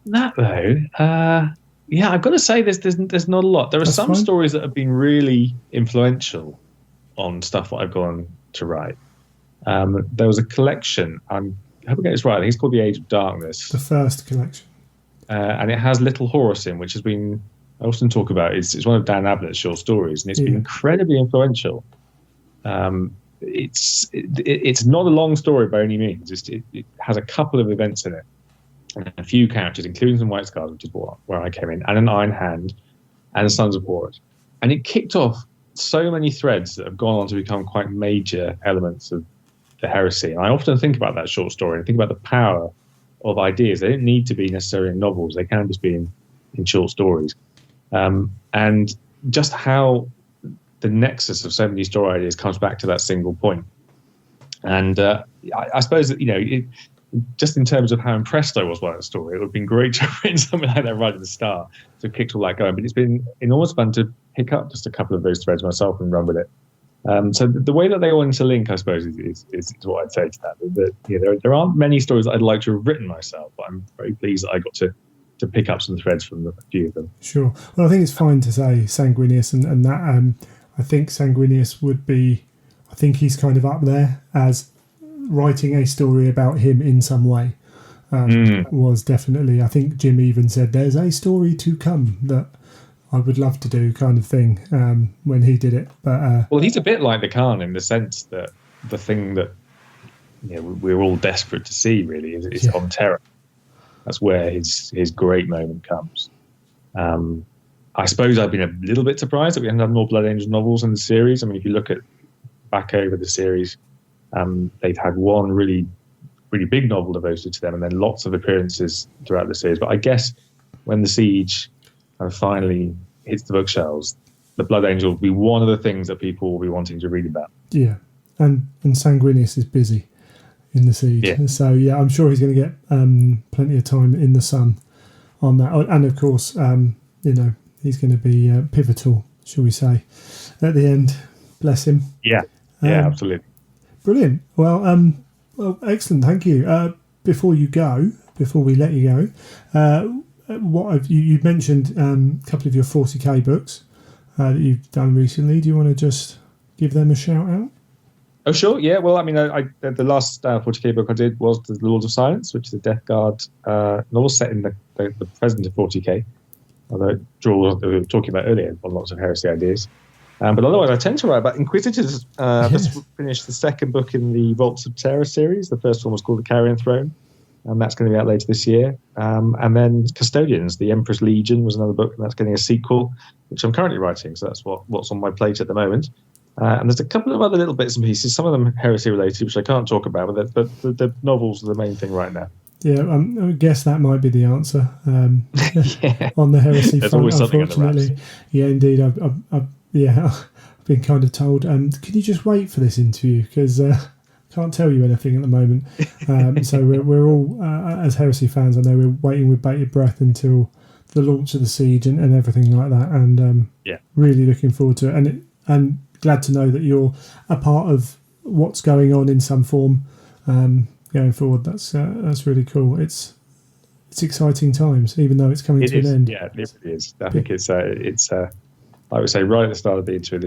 That though, I've got to say there's not a lot. There are some stories that have been really influential on stuff that I've gone to write. There was a collection. I hope I get this right. I think it's called The Age of Darkness. The first collection. And it has Little Horus in, which has been, I often talk about, it's one of Dan Abnett's short stories, and it's been incredibly influential. It's not a long story by any means. It has a couple of events in it, and a few characters, including some White Scars, which is where I came in, and an Iron Hand, and Sons of Horus. And it kicked off so many threads that have gone on to become quite major elements of the heresy. And I often think about that short story and think about the power of ideas. They don't need to be necessarily in novels. They can just be in short stories. And just how the nexus of so many story ideas comes back to that single point. And I suppose that, just in terms of how impressed I was by that story, it would have been great to have written something like that right at the start to kick all that going. But it's been enormous fun to pick up just a couple of those threads myself and run with it. So the way that they all interlink, I suppose, is what I'd say to that. There aren't many stories that I'd like to have written myself, but I'm very pleased that I got to pick up some threads from a few of them. Sure. Well, I think it's fine to say Sanguinius, and that I think Sanguinius would be, I think he's kind of up there as writing a story about him in some way. Was definitely, I think Jim even said there's a story to come that I would love to do, kind of thing, when he did it. But well, he's a bit like the Khan in the sense that the thing that we're all desperate to see really is on Terra. That's where his great moment comes. I suppose I've been a little bit surprised that we haven't had more Blood Angels novels in the series. I mean, if you look back over the series, they've had one really, really big novel devoted to them, and then lots of appearances throughout the series. But I guess when the Siege finally hits the bookshelves, the Blood Angel will be one of the things that people will be wanting to read about. Yeah, and Sanguinius is busy in the Siege. Yeah. So, I'm sure he's going to get plenty of time in the sun on that. And, of course, he's going to be pivotal, shall we say, at the end. Bless him. Yeah, absolutely. Brilliant. Well, excellent. Thank you. Before we let you go, you mentioned a couple of your 40k books that you've done recently. Do you want to just give them a shout out? Oh, sure. Yeah. Well, I mean, the last 40k book I did was The Lords of Silence, which is a Death Guard novel set in the present of 40k. Although it draws what we were talking about earlier on lots of heresy ideas. But otherwise, I tend to write about Inquisitors. I've just finished the second book in the Vaults of Terror series. The first one was called The Carrion Throne, and that's going to be out later this year. And then Custodians, The Emperor's Legion was another book, and that's getting a sequel, which I'm currently writing. So that's what's on my plate at the moment. And there's a couple of other little bits and pieces, some of them heresy related, which I can't talk about, but the novels are the main thing right now. Yeah, I guess that might be the answer on the heresy There's front, always something unfortunately. Yeah, indeed. I've been kind of told, can you just wait for this interview? Because I can't tell you anything at the moment. So we're all, as heresy fans, I know we're waiting with bated breath until the launch of the Siege and everything like that. And really looking forward to it. And glad to know that you're a part of what's going on in some form going forward. That's really cool. It's exciting times, even though it's coming to an end. Yeah, it really is. I think it's I would say right at the start of the intro,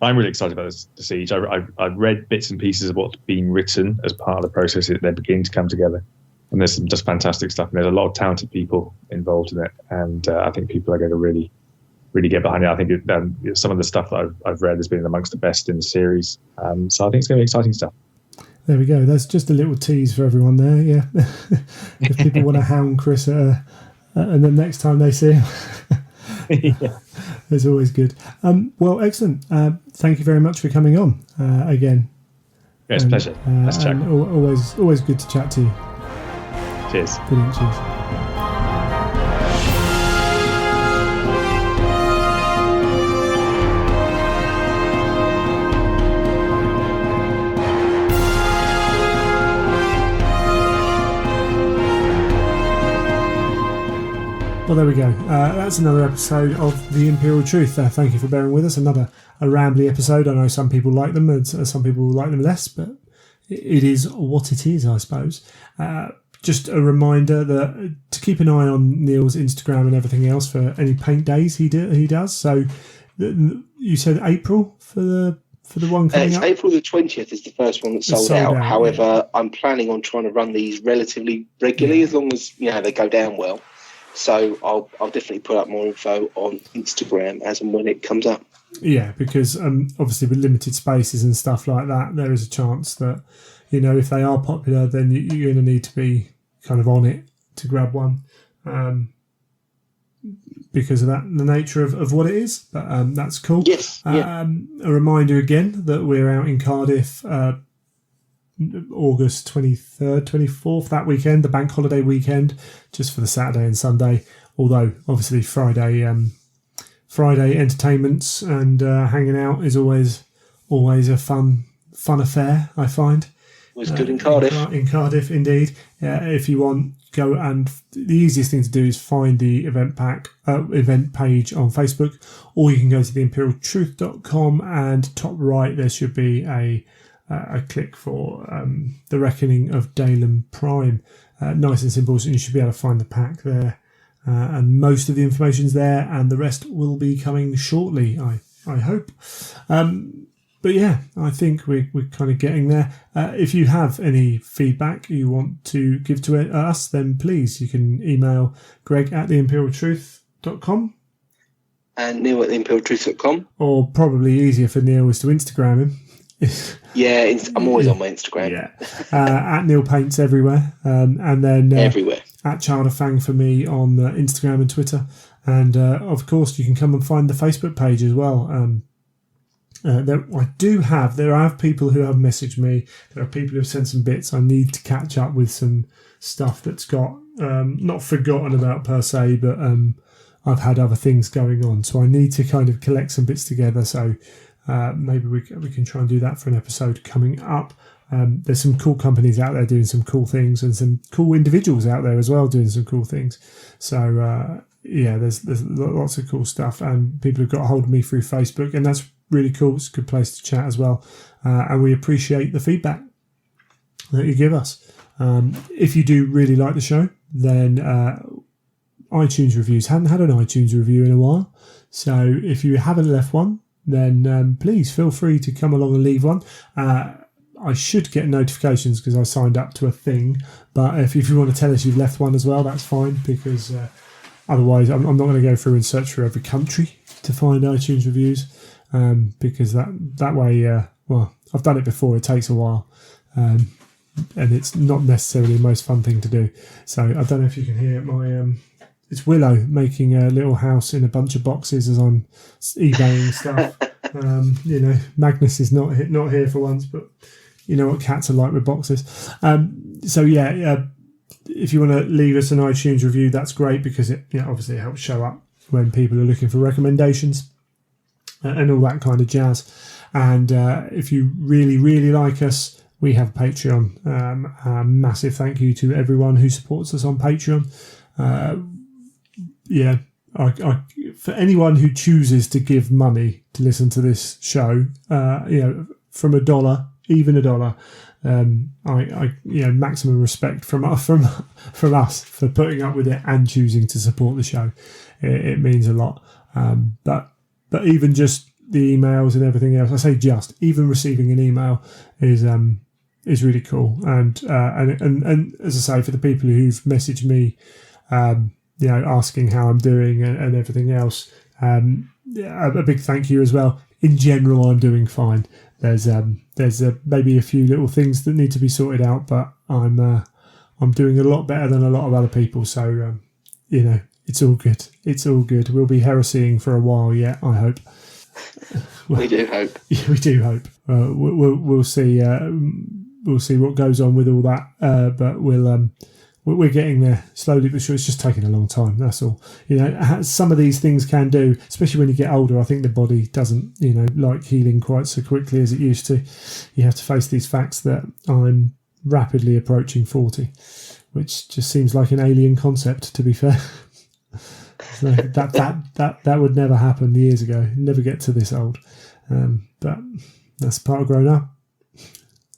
I'm really excited about the Siege. I've read bits and pieces of what's been written as part of the process. They're beginning to come together, and there's some just fantastic stuff. And there's a lot of talented people involved in it, and I think people are going to really, really get behind it. I think some of the stuff that I've read has been amongst the best in the series. So I think it's going to be exciting stuff. There we go. That's just a little tease for everyone there. Yeah, if people want to hound Chris and the next time they see him. It's always good. Well, excellent. Thank you very much for coming on again. Yeah, it's a pleasure. Nice chat. Always good to chat to you. Cheers. Brilliant. Cheers. Well, there we go. That's another episode of The Imperial Truth. Thank you for bearing with us. Another rambly episode. I know some people like them and some people like them less, but it is what it is, I suppose. Just a reminder that to keep an eye on Neil's Instagram and everything else for any paint days he does. So you said April for the for the one coming It's up? April the 20th is the first one that's sold out. However, I'm planning on trying to run these relatively regularly, as long as they go down well. So I'll definitely put up more info on Instagram as and when it comes up. Yeah, because obviously with limited spaces and stuff like that, there is a chance that, if they are popular, then you're going to need to be kind of on it to grab one, because of that, the nature of what it is. But that's cool. Yes. A reminder again that we're out in Cardiff August 23rd, 24th, that weekend, the bank holiday weekend, just for the Saturday and Sunday. Although, obviously, Friday entertainments and hanging out is always a fun affair, I find. It was good in Cardiff. In Cardiff, indeed. If you want, go, and the easiest thing to do is find the event page on Facebook, or you can go to theimperialtruth.com, and top right there should be a click for The Reckoning of Dalem Prime. Nice and simple, so you should be able to find the pack there. And most of the information's there, and the rest will be coming shortly, I hope. But yeah, I think we're kind of getting there. If you have any feedback you want to give to us, then please, you can email Greg at theimperialtruth.com. And Neil at theimperialtruth.com. Or probably easier for Neil is to Instagram him. Yeah, I'm always on my Instagram. Yeah, at Neil Paints everywhere, and then everywhere at Child of Fang for me on Instagram and Twitter, and of course you can come and find the Facebook page as well. There are people who have messaged me. There are people who have sent some bits. I need to catch up with some stuff that's got not forgotten about per se, but I've had other things going on, so I need to kind of collect some bits together. So. Maybe we can try and do that for an episode coming up. There's some cool companies out there doing some cool things, and some cool individuals out there as well doing some cool things. So there's lots of cool stuff, and people have got a hold of me through Facebook, and that's really cool. It's a good place to chat as well, and we appreciate the feedback that you give us. If you do really like the show, then iTunes reviews. Haven't had an iTunes review in a while, so if you haven't left one, then please feel free to come along and leave one. I should get notifications because I signed up to a thing, but if you want to tell us you've left one as well, that's fine, because otherwise I'm not going to go through and search for every country to find iTunes reviews, because that way, I've done it before, it takes a while, and it's not necessarily the most fun thing to do. So I don't know if you can hear my... It's Willow making a little house in a bunch of boxes as I'm eBaying stuff. Magnus is not here for once, but you know what cats are like with boxes. If you want to leave us an iTunes review, that's great, because it obviously it helps show up when people are looking for recommendations and all that kind of jazz. And if you really, really like us, we have Patreon. A massive thank you to everyone who supports us on Patreon. For anyone who chooses to give money to listen to this show, from $1, even $1, maximum respect from us for putting up with it and choosing to support the show. It means a lot. But even just the emails and everything else, I say just, even receiving an email is really cool. And as I say, for the people who've messaged me, asking how I'm doing and everything else. A big thank you as well. In general, I'm doing fine. There's maybe a few little things that need to be sorted out, but I'm doing a lot better than a lot of other people. So it's all good. It's all good. We'll be heresying for a while yet, I hope. We do hope. Yeah, we do hope. We'll see. We'll see what goes on with all that. But we're getting there slowly but sure. It's just taking a long time, that's all. Some of these things can do, especially when you get older. I think the body doesn't like healing quite so quickly as it used to. You have to face these facts that I'm rapidly approaching 40, which just seems like an alien concept, to be fair. So that would never happen years ago. Never get to this old, but that's part of growing up.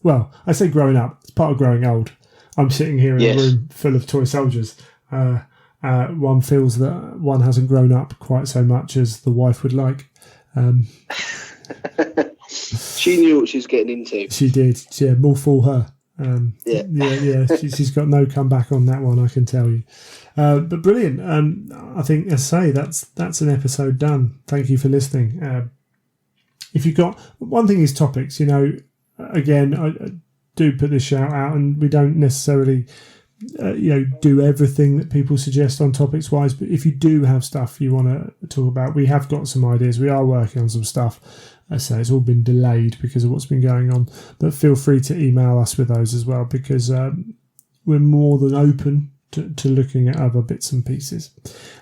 Well, I say growing up, it's part of growing old. I'm sitting here in a room full of toy soldiers. One feels that one hasn't grown up quite so much as the wife would like. She knew what she was getting into. She did. Yeah, more for her. Yeah. She's got no comeback on that one, I can tell you. But brilliant. I think, as I say, that's an episode done. Thank you for listening. If you've got one thing is topics, again, I do put this shout out, and we don't necessarily do everything that people suggest on topics wise, but if you do have stuff you want to talk about, we have got some ideas. We are working on some stuff. As I say, it's all been delayed because of what's been going on, but feel free to email us with those as well, because we're more than open to looking at other bits and pieces.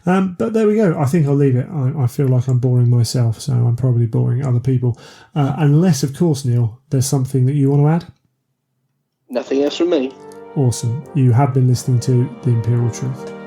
But there we go. I think I'll leave it. I feel like I'm boring myself, so I'm probably boring other people, unless of course, Neil, there's something that you want to add. Nothing else from me. Awesome. You have been listening to The Imperial Truth.